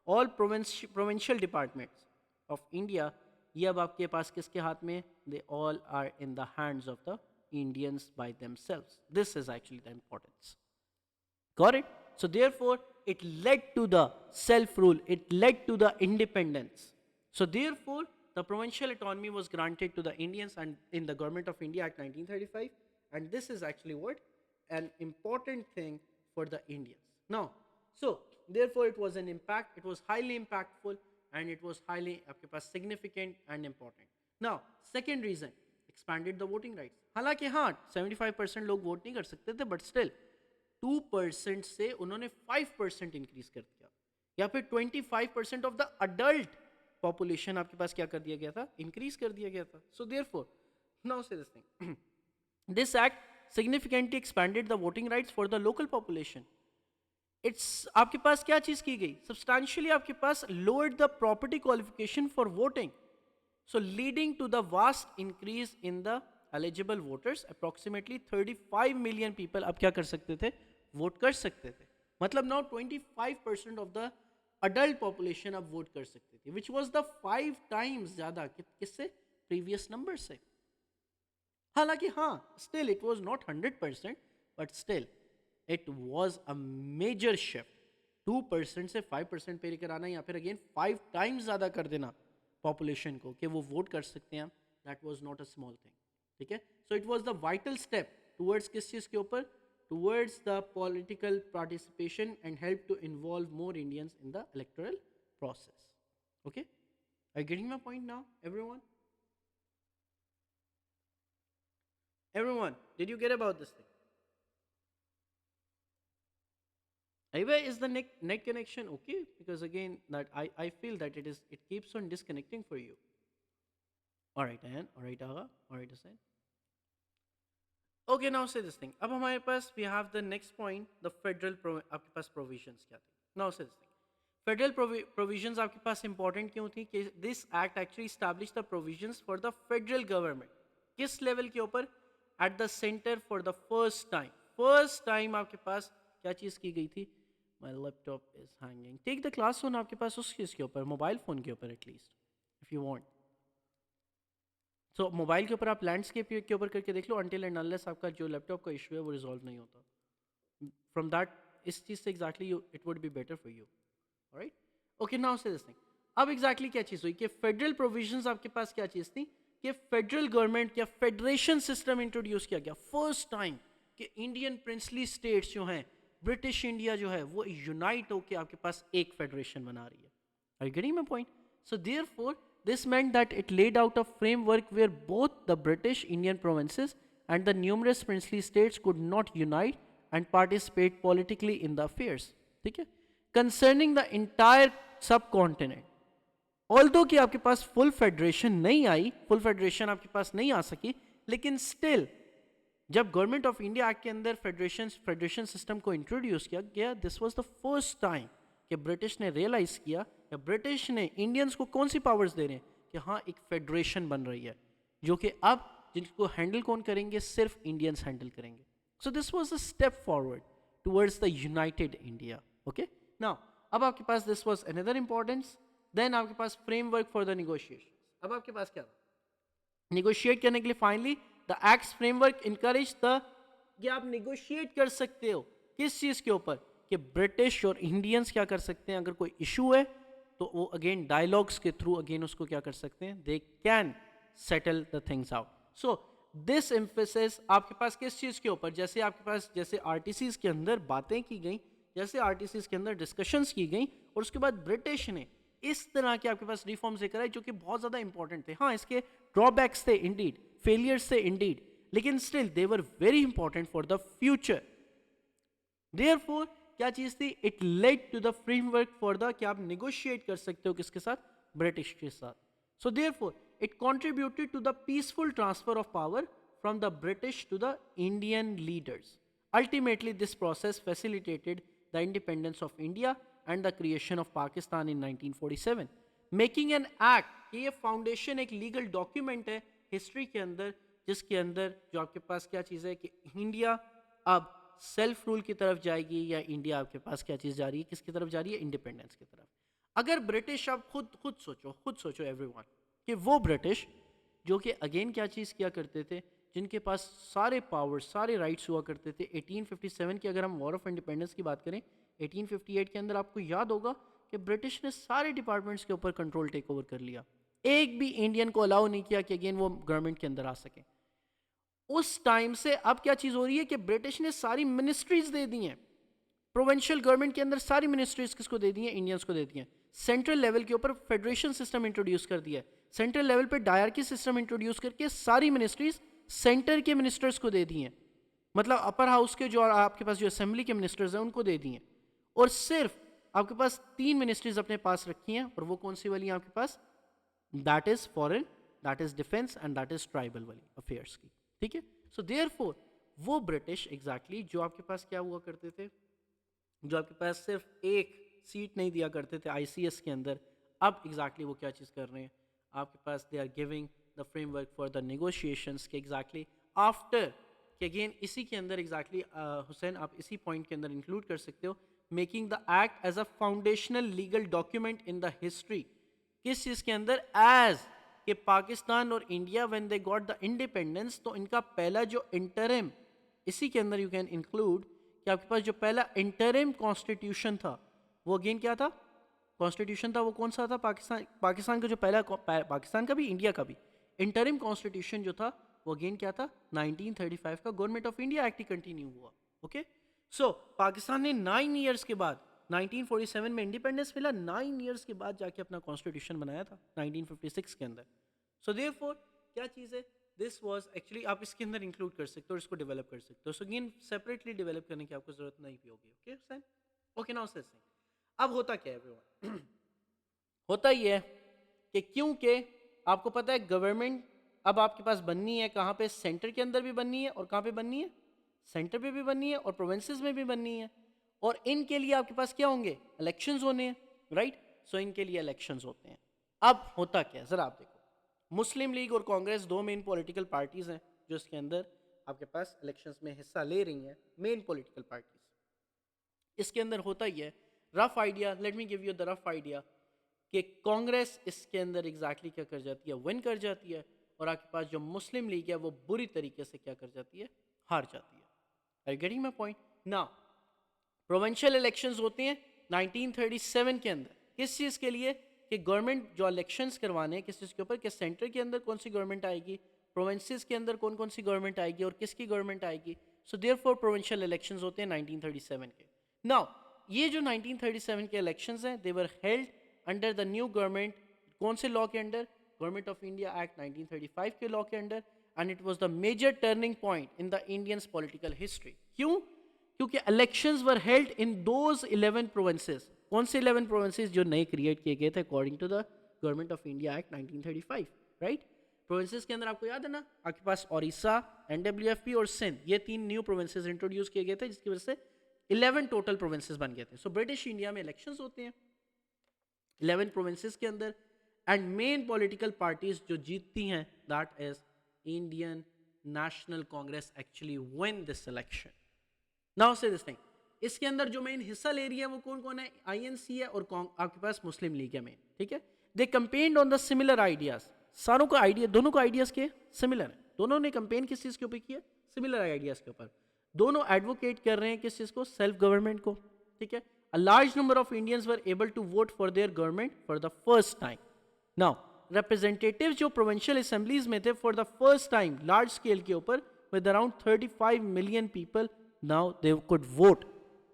all provincial departments of India, ये अब आपके पास किसके हाथ में, they all are in the hands of the Indians by themselves. This is actually the importance. Got it? So therefore, it led to the self-rule. It led to the independence. So therefore, the provincial autonomy was granted to the Indians and in the Government of India Act 1935. And this is actually what? An important thing for the Indians. Now, so therefore, it was an impact. It was highly impactful and it was highly significant and important. Now, second reason, expanded the voting rights. हालांकि हाँ 75% लोग वोट नहीं कर सकते थे, बट स्टिल 2% से उन्होंने 5% इंक्रीज कर दिया, या फिर 25% ऑफ द अडल्ट पॉपुलेशन आपके पास क्या कर दिया गया था, इंक्रीज कर दिया गया था. सो देयरफॉर नाउ से this thing, this act significantly expanded the voting rights for the local population. It's आपके पास क्या चीज की गई, सब्सटैंशियली आपके पास lowered the property qualification for voting. So leading to the vast increase in the eligible voters, approximately 35 million people अब क्या कर सकते थे, वोट कर सकते थे. मतलब now 25% of the adult population अब वोट कर सकते थे, which was the 5 times ज़्यादा किससे, previous number से. हालांकि हाँ still it was not 100%, but still it was a major shift. 2% से 5% पे लेकर आना, या फिर अगेन 5 times ज़्यादा कर देना पॉपुलेशन को कि वो वोट कर सकते हैं, that was not a small thing. ठीक है, so it was the vital step towards किस चीज के ऊपर, towards the political participation and help to involve more Indians in the electoral process. Okay, are you getting my point now everyone? Everyone, did you get about this thing? Anyway, is the net connection okay? Because again, that I feel that it keeps on disconnecting for you. Alright एन, alright Agha, alright Hussain. Okay now से दिस थिंग, अब हमारे पास we have the next point, the federal, आपके पास प्रोविजंस क्या थे। नाउ से दिस थिंग, फेडरल प्रोविजंस आपके पास इंपॉर्टेंट क्यों थी कि this act actually establish the provisions for the federal government. किस लेवल के ऊपर? At the centre for the first time आपके पास क्या चीज़ की गई थी? My laptop is hanging, take the class phone आपके पास उस चीज़ के ऊपर, मोबाइल फ़ोन के ऊपर at least if you want. So mobile के ऊपर आप लैंडस्केप के ऊपर करके देख लो, अनटिल एंड अनलेस आपका जो लैपटॉप का इशू है वो रिजॉल्व नहीं होता। फ्रॉम दैट, इस चीज़ से exactly it would be better for you, right. Okay now से दिस थिंग, अब एग्जैक्टली क्या चीज़ हुई कि फेडरल प्रोविजंस आपके पास क्या चीज़ थी कि फेडरल गवर्नमेंट या फेडरेशन सिस्टम इंट्रोड्यूस किया गया फर्स्ट टाइम कि इंडियन प्रिंसली स्टेट्स जो हैं, ब्रिटिश इंडिया जो है वो यूनाइट होकर आपके पास एक फेडरेशन बना रही है। Are you getting my point? So therefore, this meant that it laid out a framework where both the British Indian provinces and the numerous princely states could not unite and participate politically in the affairs. ठीक है? Concerning the entire subcontinent. Although कि आपके पास full federation नहीं आई, full federation आपके पास नहीं आ सकी, लेकिन still जब गवर्नमेंट ऑफ इंडिया एक्ट के अंदर फेडरेशन सिस्टम को इंट्रोड्यूस किया गया, this was the first time कि ब्रिटिश ने रियलाइज किया या ब्रिटिश ने इंडियंस को कौन सी पावर्स दे रहे हैं कि हाँ एक फेडरेशन बन रही है जो कि अब जिनको हैंडल कौन करेंगे? सिर्फ इंडियंस हैंडल करेंगे। So this was a step forward towards the united India. Okay now, अब आपके पास this was another importance. Then आपके पास फ्रेमवर्क फॉर द निगोशिएशन। अब आपके पास क्या था निगोशिएट करने के लिए? Finally the act framework encourage the कि आप निगोशिएट कर सकते हो किस चीज के ऊपर कि ब्रिटिश और इंडियंस क्या कर सकते हैं, अगर कोई इशू है तो वो अगेन डायलॉग्स के थ्रू अगेन उसको क्या कर सकते हैं, they can settle the things out. So this emphasis आपके पास किस चीज के ऊपर, जैसे आपके पास जैसे आरटीसीज के अंदर बातें की गई, जैसे आरटीसीज के अंदर डिस्कशंस की गई और उसके बाद ब्रिटिश ने इस तरह के आपके पास रिफॉर्म्स लेकर आए जो कि बहुत ज्यादा इंपॉर्टेंट थे। हाँ, इसके ड्रॉबैक्स थे इंडीड, फेलियर्स थे इंडीड, लेकिन still they were very important for the future. Therefore क्या चीज थी? It led to the framework for the कि आप निगोशिएट कर सकते हो किसके साथ? ब्रिटिश के साथ। So therefore it contributed to the peaceful transfer of power from the British to the Indian leaders. Ultimately this process facilitated the independence of India and the creation of Pakistan in 1947, making an act कि ये फाउंडेशन एक लीगल डॉक्यूमेंट है हिस्ट्री के अंदर, जिसके अंदर जो आपके पास क्या चीज़ है कि इंडिया अब सेल्फ रूल की तरफ जाएगी या इंडिया आपके पास क्या चीज़ जा रही है, किसकी तरफ जा रही है? इंडिपेंडेंस की तरफ। अगर ब्रिटिश, आप खुद सोचो एवरीवन कि वो ब्रिटिश जो कि अगेन क्या चीज़ किया करते थे, जिनके पास सारे पावर्स सारे राइट्स हुआ करते थे। 1857 की अगर हम वॉर ऑफ इंडिपेंडेंस की बात करें, 1858 के अंदर आपको याद होगा कि ब्रिटिश ने सारे डिपार्टमेंट्स के ऊपर कंट्रोल टेक ओवर कर लिया, एक भी इंडियन को अलाउ नहीं किया कि अगेन वो गवर्नमेंट के अंदर आ सके। उस टाइम से अब क्या चीज हो रही है कि ब्रिटिश ने सारी मिनिस्ट्रीज दे दी हैं, प्रोविंशियल गवर्नमेंट के अंदर सारी मिनिस्ट्रीज किसको दे दी हैं? इंडियंस को दे दी हैं। सेंट्रल लेवल के ऊपर फेडरेशन सिस्टम इंट्रोड्यूस कर दिया है, सेंट्रल लेवल पे डायरकी सिस्टम इंट्रोड्यूस करके सारी मिनिस्ट्रीज सेंटर के मिनिस्टर्स को दे दी हैं, मतलब अपर हाउस के जो आपके पास जो असेंबली के मिनिस्टर्स हैं उनको दे दी हैं, और सिर्फ आपके पास 3 मिनिस्ट्रीज अपने पास रखी हैं, और वो कौन सी वाली हैं आपके पास? That is foreign, that is defence and that is tribal वाली अफेयर्स की। ठीक है, सो देयरफॉर वो ब्रिटिश एग्जैक्टली जो आपके पास क्या हुआ करते थे, जो आपके पास सिर्फ एक सीट नहीं दिया करते थे आईसीएस के अंदर, अब एग्जैक्टली वो क्या चीज़ कर रहे हैं आपके पास? They are giving the framework for the negotiations के एग्जैक्टली आफ्टर कि अगेन इसी के अंदर एग्जैक्टली हुसैन आप इसी पॉइंट के अंदर इंक्लूड कर सकते हो, making the act as a foundational legal document in the history. किस चीज़ के अंदर? एज कि पाकिस्तान और India when they got the independence, तो इनका पहला जो इंटरिम, इसी के अंदर यू कैन इंक्लूड कि आपके पास जो पहला इंटरिम कॉन्स्टिट्यूशन था वो अगेन क्या था? कॉन्स्टिट्यूशन था वो कौन सा था? पाकिस्तान का जो पहला, पाकिस्तान का भी इंडिया का भी इंटरिम कॉन्स्टिट्यूशन जो था वो अगेन क्या था? 1935 का government of India act he continue हुआ। ओके, सो पाकिस्तान ने 9 ईयर्स के बाद 1947 में इंडिपेंडेंस मिला, 9 ईयर्स के बाद जाके अपना कॉन्स्टिट्यूशन बनाया था 1956 के अंदर। सो देयरफॉर क्या चीज़ है? दिस वाज एक्चुअली आप इसके अंदर इंक्लूड कर सकते हो और इसको डेवलप कर सकते हो। सो अगेन सेपरेटली डेवलप करने की आपको जरूरत नहीं भी होगी। Okay sir, okay now sir, अब होता क्या है एवरीवन? होता ही है कि क्योंकि आपको पता है गवर्नमेंट अब आपके पास बननी है कहाँ पे, सेंटर के अंदर भी बननी है और कहाँ पे बननी है, सेंटर पे भी बननी है और प्रोविंसेस में भी बननी है, और इनके लिए आपके पास क्या होंगे, इलेक्शंस होने हैं, राइट। सो इनके लिए इलेक्शंस होते हैं। अब होता क्या है जरा आप देखो, मुस्लिम लीग और कांग्रेस दो मेन पॉलिटिकल पार्टीज हैं जो इसके अंदर आपके पास इलेक्शंस में हिस्सा ले रही हैं, मेन पॉलिटिकल पार्टीज। इसके अंदर होता ही है, rough idea, let me give you the rough idea, कि कांग्रेस इसके अंदर एग्जैक्टली क्या कर जाती है, विन कर जाती है, और आपके पास जो मुस्लिम लीग है वो बुरी तरीके से क्या कर जाती है, हार जाती है। Are you getting my point? Now provincial elections होते हैं 1937 के अंदर, किस चीज़ के लिए, कि गवर्नमेंट जो इलेक्शंस करवाने हैं किस चीज़ के ऊपर, कि सेंटर के अंदर कौन सी गवर्नमेंट आएगी, प्रोविंसेस के अंदर कौन कौन सी गवर्नमेंट आएगी और किसकी गवर्नमेंट आएगी। सो देयरफॉर प्रोविंशियल इलेक्शंस होते हैं 1937 के। नाउ ये जो 1937 के इलेक्शंस हैं, they were held under the new government, कौन से लॉ के under, Government of India Act 1935 के लॉ के under, and it was the major turning point in the Indians political history. क्यों? क्योंकि elections were held in those 11 provinces. कौन से 11 प्रोविंसेस जो नए क्रिएट किए गए थे according to the Government of India Act 1935, right. Provinces के अंदर आपको याद है ना, आपके पास ओडिशा, एनडब्ल्यूएफपी और सिंध, ये 3 न्यू प्रोविंसेस इंट्रोड्यूस किए गए थे, जिसकी वजह से 11 टोटल प्रोविंसेस बन गए थे। सो ब्रिटिश इंडिया में इलेक्शंस होते हैं 11 प्रोविंसेस के अंदर, एंड मेन पॉलिटिकल पार्टीज जो जीतती हैं, that is Indian national Congress actually win this election. Now से दिस थिंग, इसके अंदर जो मेन हिस्सा ले रही है वो कौन कौन है, आईएनसी है और आपके पास मुस्लिम लीग है मेन, ठीक है। दे कंपेन्ड ऑन द सिमिलर आइडियाज, सारों का आइडिया, दोनों का आइडियाज के सिमिलर है, दोनों ने कंपेन किस चीज के ऊपर किया, सिमिलर आइडियाज के ऊपर। दोनों एडवोकेट कर रहे हैं किस चीज को, सेल्फ गवर्नमेंट को, ठीक है। A large number of Indians were able to vote for their government for the first time. Now representative जो प्रोविंशियल असेंबलीज में थे for the first time large scale के ऊपर, with around 35 million people, now they could vote.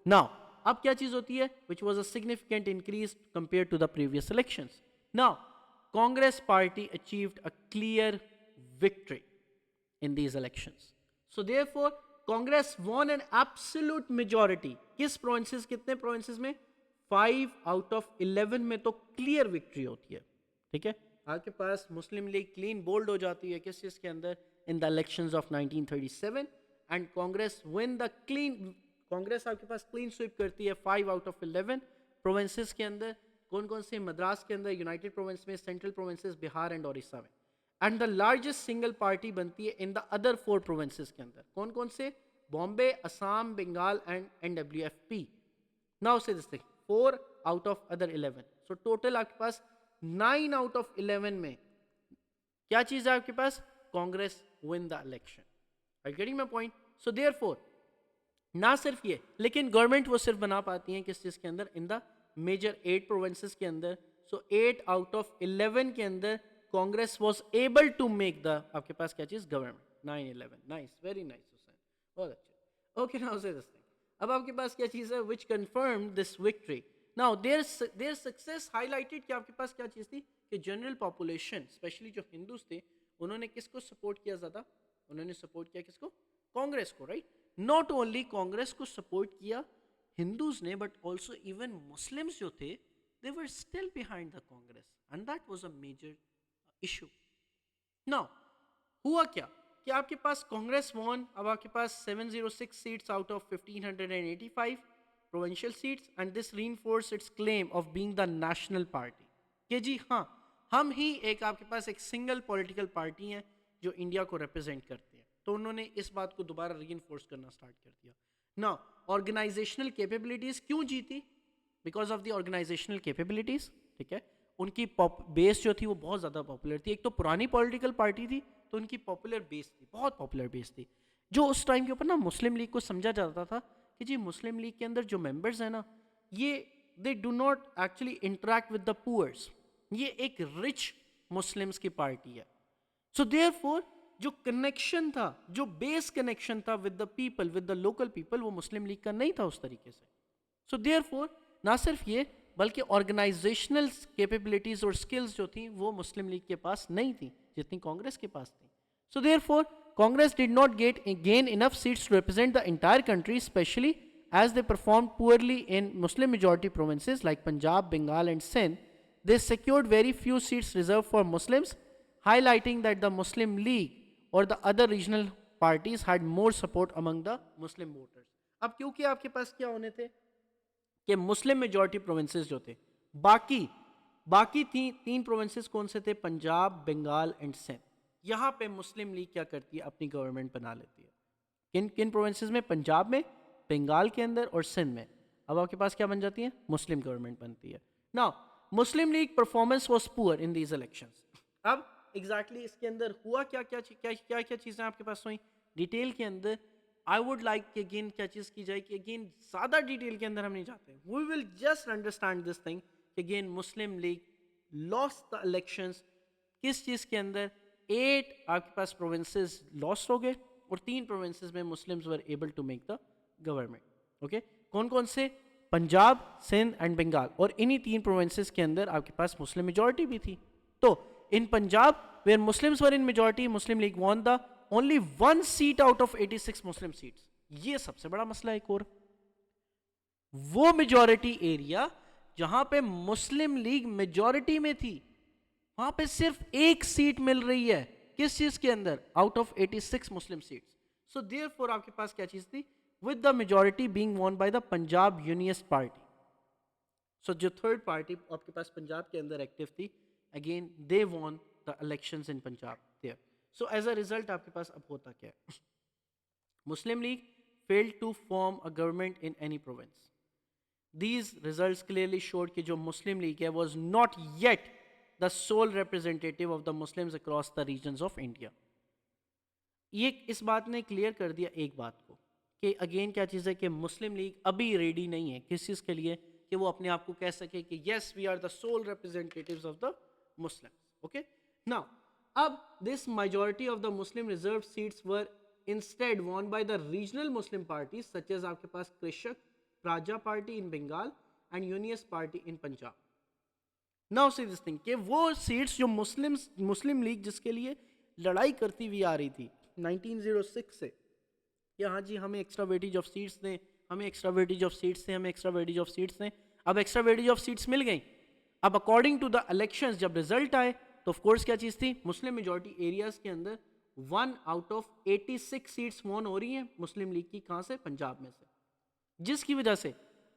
Now अब क्या चीज होती है, which was a significant increase compare to the previous elections. Now Congress party achieved a clear victory in these elections. So therefore, Congress won an absolute majority. किस provinces, कितने provinces में, 5 out of 11 में तो clear victory होती है, ठीक है। आपके पास मुस्लिम लीग clean bold हो जाती है किस चीज के अंदर, in the elections of 1937, and Congress win the clean, Congress आपके पास clean sweep करती है 5 out of 11 provinces के अंदर। कौन कौन से, मद्रास के अंदर, यूनाइटेड प्रोविंस में, Central Provinces Bihar and Odisha में, and the largest single party बनती है इन द अदर 4 प्रोविंसेस के अंदर। कौन कौन से, Bombay, Assam, Bengal and NWFP. Now से this thing, 4 out of other 11, so total आपके पास 9 आउट ऑफ 11 में क्या चीज है आपके पास, Congress win the election. Are you getting my point? So therefore ना सिर्फ ये, लेकिन गवर्नमेंट वो सिर्फ बना पाती है किस चीज के अंदर, इन द मेजर 8 प्रोविंसेस के अंदर। सो 8 आउट ऑफ 11 के अंदर Congress was able to make the, आपके पास क्या चीज, government. 9-11, nice, very nice Hussain, बहुत अच्छा। ओके, नाउ से दिस थिंग, अब आपके पास क्या चीज है, which confirm this victory. Now their success highlighted, कि आपके पास क्या चीज थी, कि जनरल पॉपुलेशन, स्पेशली जो हिंदूज थे, उन्होंने किसको सपोर्ट किया ज्यादा, उन्होंने सपोर्ट किया किसको, कांग्रेस को, राइट। नॉट ओनली कांग्रेस को सपोर्ट किया हिंदूज ने, बट ऑल्सो इवन मुस्लिम्स जो थे, they were still behind the Congress, and that was a major issue. Now हुआ क्या, कि आपके पास कांग्रेस वॉन, अब आपके पास 706 seats out of 1585 provincial seats, and this reinforce its claim of being the national party, कि जी हाँ, हम ही एक, आपके पास एक सिंगल पॉलिटिकल पार्टी है जो इंडिया को रिप्रेजेंट करते हैं। तो उन्होंने इस बात को दोबारा रीइंफोर्स करना स्टार्ट कर दिया। ना ऑर्गेनाइजेशनल कैपेबिलिटीज क्यों जीती, because of the organisational capabilities, ठीक है। उनकी बेस जो थी वो बहुत ज़्यादा पॉपुलर थी, एक तो पुरानी पॉलिटिकल पार्टी थी, तो उनकी पॉपुलर बेस थी, बहुत पॉपुलर बेस थी, जो उस टाइम के ऊपर ना मुस्लिम लीग को समझा जाता था कि जी मुस्लिम लीग के अंदर जो मेंबर्स हैं ना, ये they do not actually interact with the poors, ये एक रिच मुस्लिम्स की पार्टी है। सो देयरफॉर जो कनेक्शन था, जो बेस कनेक्शन था with the people, with the local people, वो मुस्लिम लीग का नहीं था उस तरीके से। सो देयरफॉर ना सिर्फ ये, बल्कि ऑर्गेनाइजेशनल कैपेबिलिटीज और स्किल्स जो थी वो मुस्लिम लीग के पास नहीं थी जितनी कांग्रेस के पास थी। So therefore Congress did not gain enough seats to represent the entire country, especially as they performed poorly in Muslim majority provinces like Punjab, Bengal and Sindh. They secured very few seats reserved for Muslims, highlighting that the Muslim League or the other regional parties had more support among the Muslim voters. अब क्योंकि आपके पास क्या होने थे कि मुस्लिम मेजॉरिटी प्रोविंसेस जो थे, बाकी बाकी तीन प्रोविंसेस कौन से थे? पंजाब, बंगाल एंड सिंध। यहाँ पे मुस्लिम लीग क्या करती है? अपनी गवर्नमेंट बना लेती है। किन किन प्रोविंसेस में? पंजाब में, बंगाल के अंदर और सिंध में। अब आपके पास क्या बन जाती है? मुस्लिम गवर्नमेंट बनती है। Now Muslim league performance was poor in these elections. अब एग्जैक्टली इसके अंदर हुआ क्या क्या क्या क्या चीज़ें आपके पास हुई डिटेल के अंदर। आई वुड लाइक कि अगेन क्या चीज़ की जाए कि अगेन ज़्यादा डिटेल के अंदर हम नहीं जाते, we will just understand this thing कि again Muslim League lost the elections. किस चीज़ के अंदर? 8 आपके पास प्रोविंसेस लॉस्ट हो गए और 3 प्रोविंसेस में Muslims were able to make the government. Okay, कौन कौन से? पंजाब, सिंध एंड बंगाल। और इन्हीं 3 प्रोविंसेस के अंदर आपके पास मुस्लिम मेजॉरिटी भी थी। तो in Punjab where Muslims were in majority, Muslim League won the only 1 seat out of 86 Muslim seats. ये सबसे बड़ा मसला है। एक और वो मेजॉरिटी एरिया जहां पे मुस्लिम लीग मेजॉरिटी में थी, वहां पे सिर्फ 1 सीट मिल रही है। किस चीज के अंदर? Out of 86 Muslim seats. So therefore आपके पास क्या चीज थी? With the majority being won by the Punjab Unionist Party. So जो थर्ड पार्टी आपके पास पंजाब के अंदर एक्टिव थी, again they won the elections in Punjab there. So as a result आपके पास अब होता क्या है? Muslim League failed to form a government in any province. These results clearly showed कि जो मुस्लिम लीग है was not yet the sole representative of the Muslims across the regions of India. ये इस बात ने क्लियर कर दिया एक बात को कि अगेन क्या चीज़ है कि मुस्लिम लीग अभी रेडी नहीं है किस चीज़ के लिए कि वो अपने आप को कह सके कि yes we are the sole representatives of the Muslims. Okay, now अब this majority of the Muslim reserved seats were instead won by the regional Muslim parties such as आपके पास Krishak Praja Party in Bengal and Unionist Party in Punjab. Now see this thing कि वो सीट्स जो मुस्लिम लीग जिसके लिए लड़ाई करती हुई आ रही थी 1906 से कि हाँ जी हमें एक्स्ट्रा वेटेज ऑफ सीट्स दें, हमें एक्स्ट्रा वेटेज ऑफ सीट्स दें, हमें एक्स्ट्रा वेटेज ऑफ सीट्स दें। अब एक्स्ट्रा वेटेज ऑफ सीट्स मिल गई। अब अकॉर्डिंग टू द इलेक्शंस जब रिजल्ट आए तो ऑफकोर्स क्या चीज़ थी? मुस्लिम मेजॉरिटी एरियाज के अंदर 1 आउट ऑफ 86 सीट्स वॉन हो रही हैं मुस्लिम लीग की। कहाँ से? पंजाब में से। जिसकी वजह से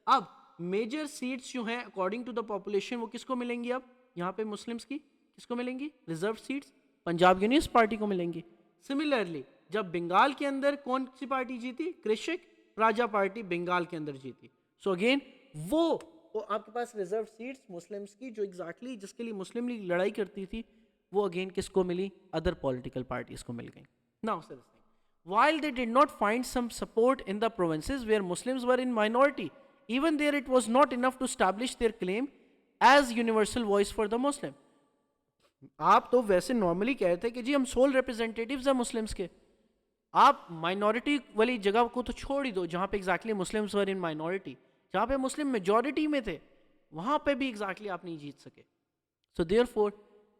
अब मेजर सीट्स जो हैं अकॉर्डिंग टू द पॉपुलेशन वो किसको मिलेंगी? अब यहाँ पे मुस्लिम्स की किसको मिलेंगी? Reserve seats Punjab Unionist party को मिलेंगी। सिमिलरली जब बंगाल के अंदर कौन सी पार्टी जीती? कृषक प्राजा पार्टी बंगाल के अंदर जीती। सो अगेन वो आपके पास रिजर्व सीट्स मुस्लिम्स की जो एग्जैक्टली जिसके लिए मुस्लिम लीग लड़ाई करती थी वो अगेन किसको मिली? अदर पॉलिटिकल पार्टीज को मिल गई। Now sir while they did not find some support in the provinces where Muslims were in minority, even there it was not enough to establish their claim as universal voice for the Muslim. आप तो वैसे नॉर्मली कहते हैं कि जी हम सोल रिप्रेजेंटेटिव्स हैं मुस्लिम्स के। आप माइनॉरिटी वाली जगह को तो छोड़ ही दो जहां पे exactly Muslims were in minority, जहां पे मुस्लिम मेजॉरिटी में थे वहां पे भी एग्जैक्टली आप नहीं जीत सके। सो देयरफॉर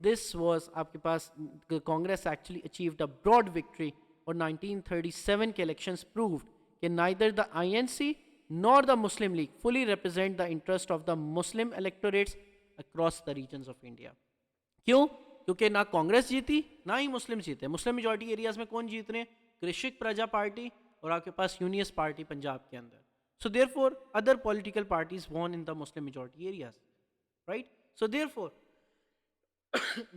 दिस वाज आपके पास Congress actually achieved a broad victory. और 1937 के इलेक्शंस प्रूव्ड कि neither the INC nor the Muslim League fully represent the interest of the Muslim electorates across the regions of India. क्यों? क्योंकि ना कांग्रेस जीती ना ही मुस्लिम जीते। मुस्लिम मेजॉरिटी एरियाज में कौन जीत रहे हैं? कृषक प्रजा पार्टी और आपके पास यूनियस पार्टी पंजाब के अंदर। So therefore other political parties von in the Muslim majority areas, right? So therefore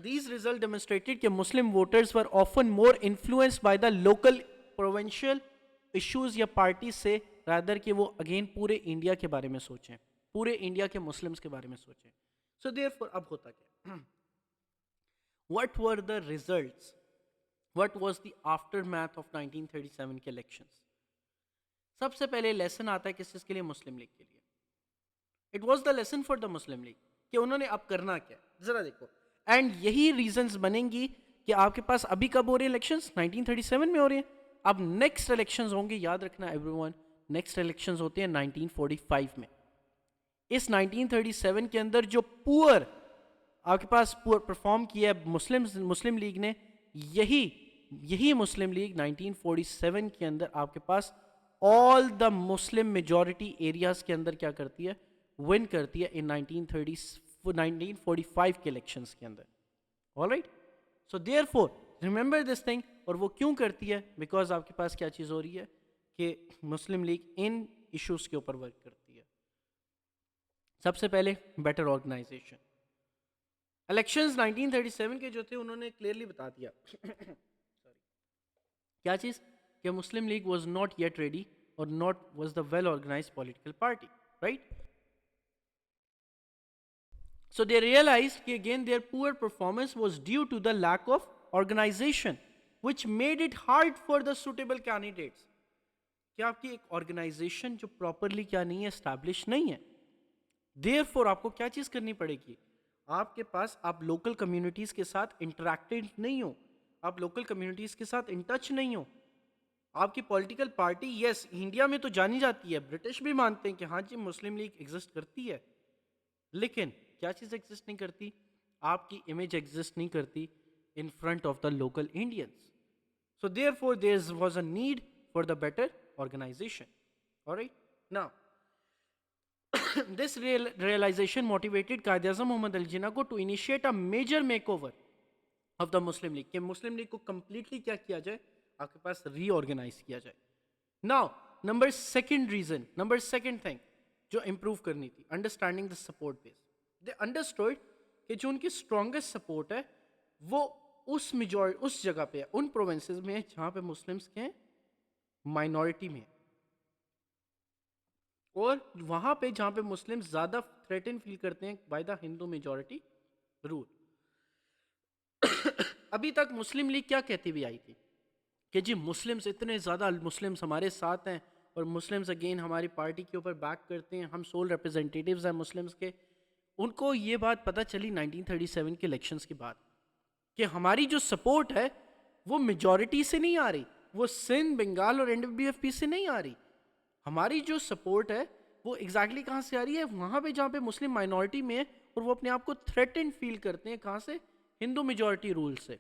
these results demonstrated कि Muslim voters were often more influenced by the local provincial issues या parties से rather कि वो again पूरे इंडिया के बारे में सोचें, पूरे इंडिया के मुस्लिम्स के बारे में सोचें। So therefore अब होता क्या? What were the results? What was the aftermath of 1937 के elections? सबसे पहले लेसन आता है किस चीज़ के लिए? मुस्लिम लीग के लिए। It was the lesson for the Muslim League कि उन्होंने अब करना क्या? जरा देखो। एंड यही रीजंस बनेंगी कि आपके पास अभी कब हो रहे हैं इलेक्शंस? 1937 में हो रहे हैं। अब नेक्स्ट इलेक्शंस होंगे, याद रखना एवरीवन, नेक्स्ट इलेक्शंस होते हैं 1945 में। इस 1937 के अंदर जो पुअर आपके पास पुअर परफॉर्म किया है मुस्लिम लीग ने, यही मुस्लिम लीग 1947 के अंदर आपके पास all the Muslim majority areas के अंदर क्या करती है? विन करती है इन 1945 के इलेक्शंस के अंदर। Alright, so therefore remember this thing. और वो क्यों करती है? बिकॉज आपके पास क्या चीज़ हो रही है कि मुस्लिम लीग इन इश्यूज़ के ऊपर वर्क करती है। सबसे पहले बेटर ऑर्गेनाइजेशन। इलेक्शंस 1937 के जो थे उन्होंने क्लियरली बता दिया सॉरी क्या चीज़, कि Muslim League was not yet ready और not was the well organised political party, right? So they realized that again their poor performance was due to the lack of organization, which made it hard for the suitable candidates. कि आपकी एक ऑर्गेनाइजेशन जो प्रॉपरली क्या नहीं है, एस्टैब्लिश नहीं है। देयरफॉर आपको क्या चीज करनी पड़ेगी, आपके पास आप लोकल कम्युनिटीज के साथ इंटरेक्टेड नहीं हो, आप लोकल कम्युनिटीज के साथ इन टच नहीं हो। आपकी पॉलिटिकल पार्टी यस इंडिया में तो जानी जाती है, ब्रिटिश भी मानते हैं कि हाँ जी मुस्लिम लीग एग्जिस्ट करती है, लेकिन क्या चीज एग्जिस्ट नहीं करती? आपकी इमेज एग्जिस्ट नहीं करती in front of the local Indians. So therefore there was a need for the better organisation. Alright, now this realization motivated Qaid-e-Azam Muhammad Ali Jinnah को to initiate a major makeover of the Muslim League, कि मुस्लिम लीग को कंप्लीटली क्या किया जाए, आपके पास रीऑर्गेनाइज किया जाए। नाउ नंबर सेकंड थिंग जो इंप्रूव करनी थी, understanding the support base. They understood कि जो उनकी स्ट्रॉन्गेस्ट सपोर्ट है वो उस जगह पे है, उन प्रोविंसेस में है जहां पे मुस्लिम्स के माइनॉरिटी में है, और वहां पे जहां पे मुस्लिम ज्यादा थ्रेटन फील करते हैं by the Hindu majority rule. अभी तक मुस्लिम लीग क्या कहती हुई आई थी कि जी मुस्लिम्स इतने ज़्यादा मुस्लिम्स हमारे साथ हैं और मुस्लिम्स अगेन हमारी पार्टी के ऊपर बैक करते हैं, हम सोल रिप्रेजेंटेटिव्स हैं मुस्लिम्स के। उनको ये बात पता चली 1937 के इलेक्शंस के बाद कि हमारी जो सपोर्ट है वो मेजॉरिटी से नहीं आ रही, वो सिंध, बंगाल और एनडीपीएफपी से नहीं आ रही। हमारी जो सपोर्ट है वो एग्जैक्टली कहाँ से आ रही है? वहाँ पे जहाँ पे मुस्लिम माइनॉरिटी में है और वो अपने आप को थ्रेटेंड फील करते हैं, कहाँ से? हिंदू मेजॉरिटी रूल से।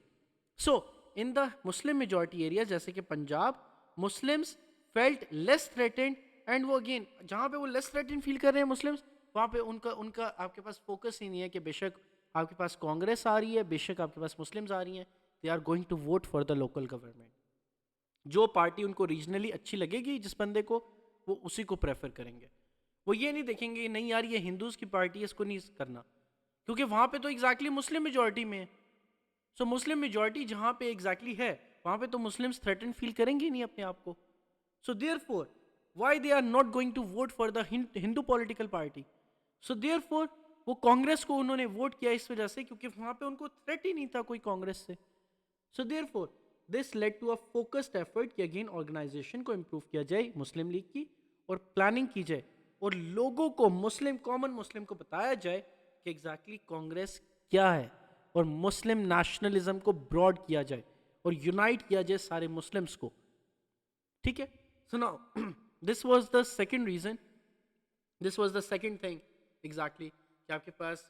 So in the Muslim majority area जैसे कि Punjab, Muslims felt less threatened, and वो अगेन जहाँ पे वो लेस थ्रेटेंड फील कर रहे हैं मुस्लिम्स, वहाँ पे उनका उनका आपके पास फोकस ही नहीं है कि बेशक आपके पास कांग्रेस आ रही है, बेशक आपके पास मुस्लिम्स आ रही हैं, they are going to vote for the local government. जो पार्टी उनको रीजनली अच्छी लगेगी जिस बंदे को, वो उसी को प्रेफर करेंगे। वो ये नहीं देखेंगे नहीं यार ये हिंदूज की पार्टी है इसको नहीं करना, क्योंकि वहां पे तो एग्जैक्टली मुस्लिम मेजॉरिटी में है। सो मुस्लिम मेजॉरिटी जहां पे एग्जैक्टली है वहां पे तो मुस्लिम्स थ्रेटन फील करेंगे ही नहीं अपने आप को। So therefore why they are not going to vote for the Hindu political party? So therefore वो कांग्रेस को उन्होंने वोट किया इस वजह से क्योंकि वहां पे उनको थ्रेट ही नहीं था कोई कांग्रेस से। So therefore this led to a focused effort कि अगेन ऑर्गेनाइजेशन को इंप्रूव किया जाए मुस्लिम लीग की, और प्लानिंग की जाए और लोगों को कॉमन मुस्लिम को बताया जाए कि एग्जैक्टली कांग्रेस क्या है, और मुस्लिम नेशनलिज्म को ब्रॉड किया जाए और यूनाइट किया जाए सारे मुस्लिम्स को। ठीक है, so now this was the second reason, this was the second thing exactly कि आपके पास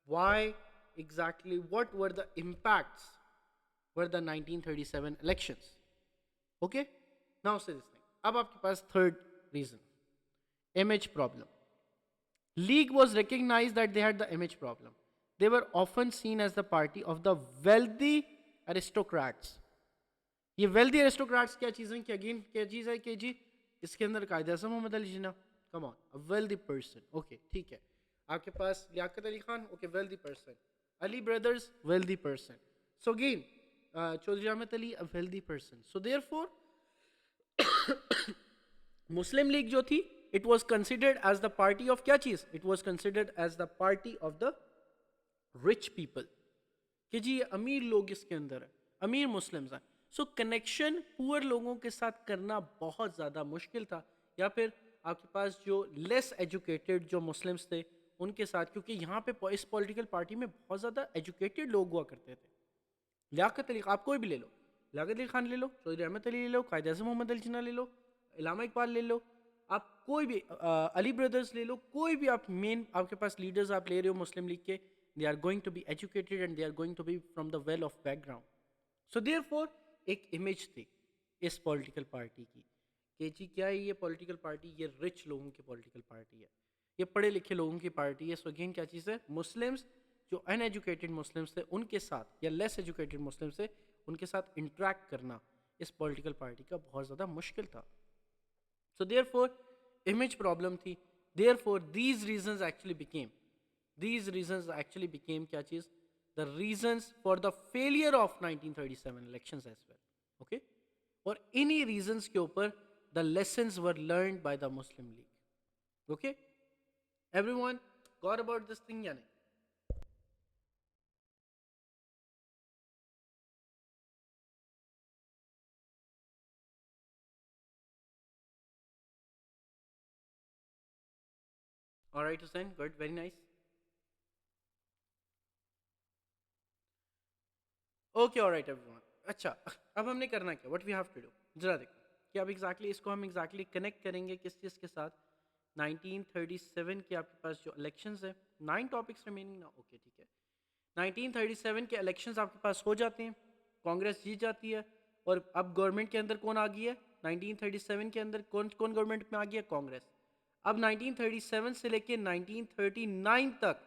why exactly what were the impacts were the 1937 elections. Okay, now से दिस थिंग। अब आपके पास third reason, image problem. League was recognized that they had the image problem. They were often seen as the party of the wealthy aristocrats. ये wealthy aristocrats क्या चीज़ है कि अगेन क्या चीज़ है कि जी इसके अंदर Quaid-e-Azam Mohammad Ali Jinnah, come on, a wealthy person, okay ठीक है। आपके पास Liaquat Ali Khan, okay wealthy person, Ali brothers wealthy person, so again Chaudhry Rahmat Ali a wealthy person, so therefore Muslim League जो थी it was considered as the party of क्या चीज? It was considered as the party of the rich people, कि जी ये अमीर लोग इसके अंदर है, अमीर मुस्लिम्स हैं। सो कनेक्शन पुअर लोगों के साथ करना बहुत ज़्यादा मुश्किल था, या फिर आपके पास जो लेस एजुकेटेड जो मुस्लिम्स थे उनके साथ, क्योंकि यहाँ पे इस पॉलिटिकल पार्टी में बहुत ज़्यादा एजुकेटेड लोग हुआ करते थे। लियाकत अली, आप कोई भी ले लो, लियाकत अली खान ले लो, चौधरी रहमत अली ले लो, कायद-ए-आज़म मोहम्मद अली जिन्ना ले लो, इलामा इकबाल ले लो, आप कोई भी अली ब्रदर्स ले लो, कोई भी आप मेन आपके पास लीडर्स आप ले रहे हो मुस्लिम लीग के, they are going to be educated and they are going to be from the well off background. So therefore एक इमेज थी इस पॉलिटिकल पार्टी की कि जी क्या है ये पॉलिटिकल पार्टी, ये रिच लोगों की पॉलिटिकल पार्टी है, ये पढ़े लिखे लोगों की पार्टी है। सो अगेन क्या चीज़ है, मुस्लिम्स जो अनएजुकेटेड मुस्लिम्स थे उनके साथ या लेस एजुकेटेड मुस्लिम्स थे उनके साथ इंटरेक्ट करना इस पॉलिटिकल पार्टी का बहुत ज़्यादा मुश्किल था. So therefore image problem थी. Therefore these reasons actually became क्या चीज़, the reasons for the failure of 1937 elections as well. Okay, और इन्हीं रीजन्स के ऊपर the lessons were learned by the Muslim League. Okay, everyone got about this thing या नहीं? Alright Hussain, good, very nice. Okay, alright everyone. अच्छा, अब हमने करना क्या, what we have to do, जरा देखो कि अब एग्जैक्टली इसको हम एग्जैक्टली कनेक्ट करेंगे किस चीज़ के साथ. 1937 के आपके पास जो इलेक्शंस है, 9 टॉपिक्स रिमेनिंग ना, ओके ठीक है. 1937 के इलेक्शंस आपके पास हो जाते हैं, कांग्रेस जीत जाती है, और अब गवर्नमेंट के अंदर कौन आ गई है? 1937 के अंदर कौन कौन गवर्नमेंट में आ गया? कांग्रेस. अब 1937 से लेके 1939 तक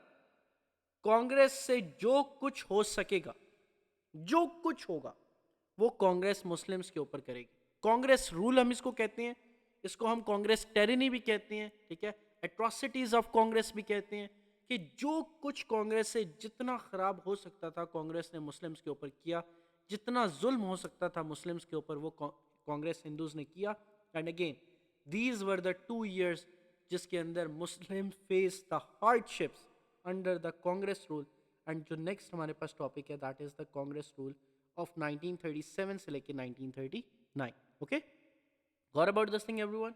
कांग्रेस से जो कुछ हो सकेगा, जो कुछ होगा, वो कांग्रेस मुस्लिम्स के ऊपर करेगी. कांग्रेस रूल हम इसको कहते हैं, इसको हम कांग्रेस टेरिनी भी कहते हैं, ठीक है, एट्रोसिटीज ऑफ कांग्रेस भी कहते हैं, कि जो कुछ कांग्रेस से जितना खराब हो सकता था कांग्रेस ने मुस्लिम्स के ऊपर किया, जितना जुल्म हो सकता था मुस्लिम्स के ऊपर वो कांग्रेस हिंदूज ने किया. And again these were the 2 years जिसके अंदर Muslim face the hardships under the Congress rule. And जो नेक्स्ट हमारे पास टॉपिक है that is the Congress rule of 1937 से लेके 1939. Okay, got about this thing everyone?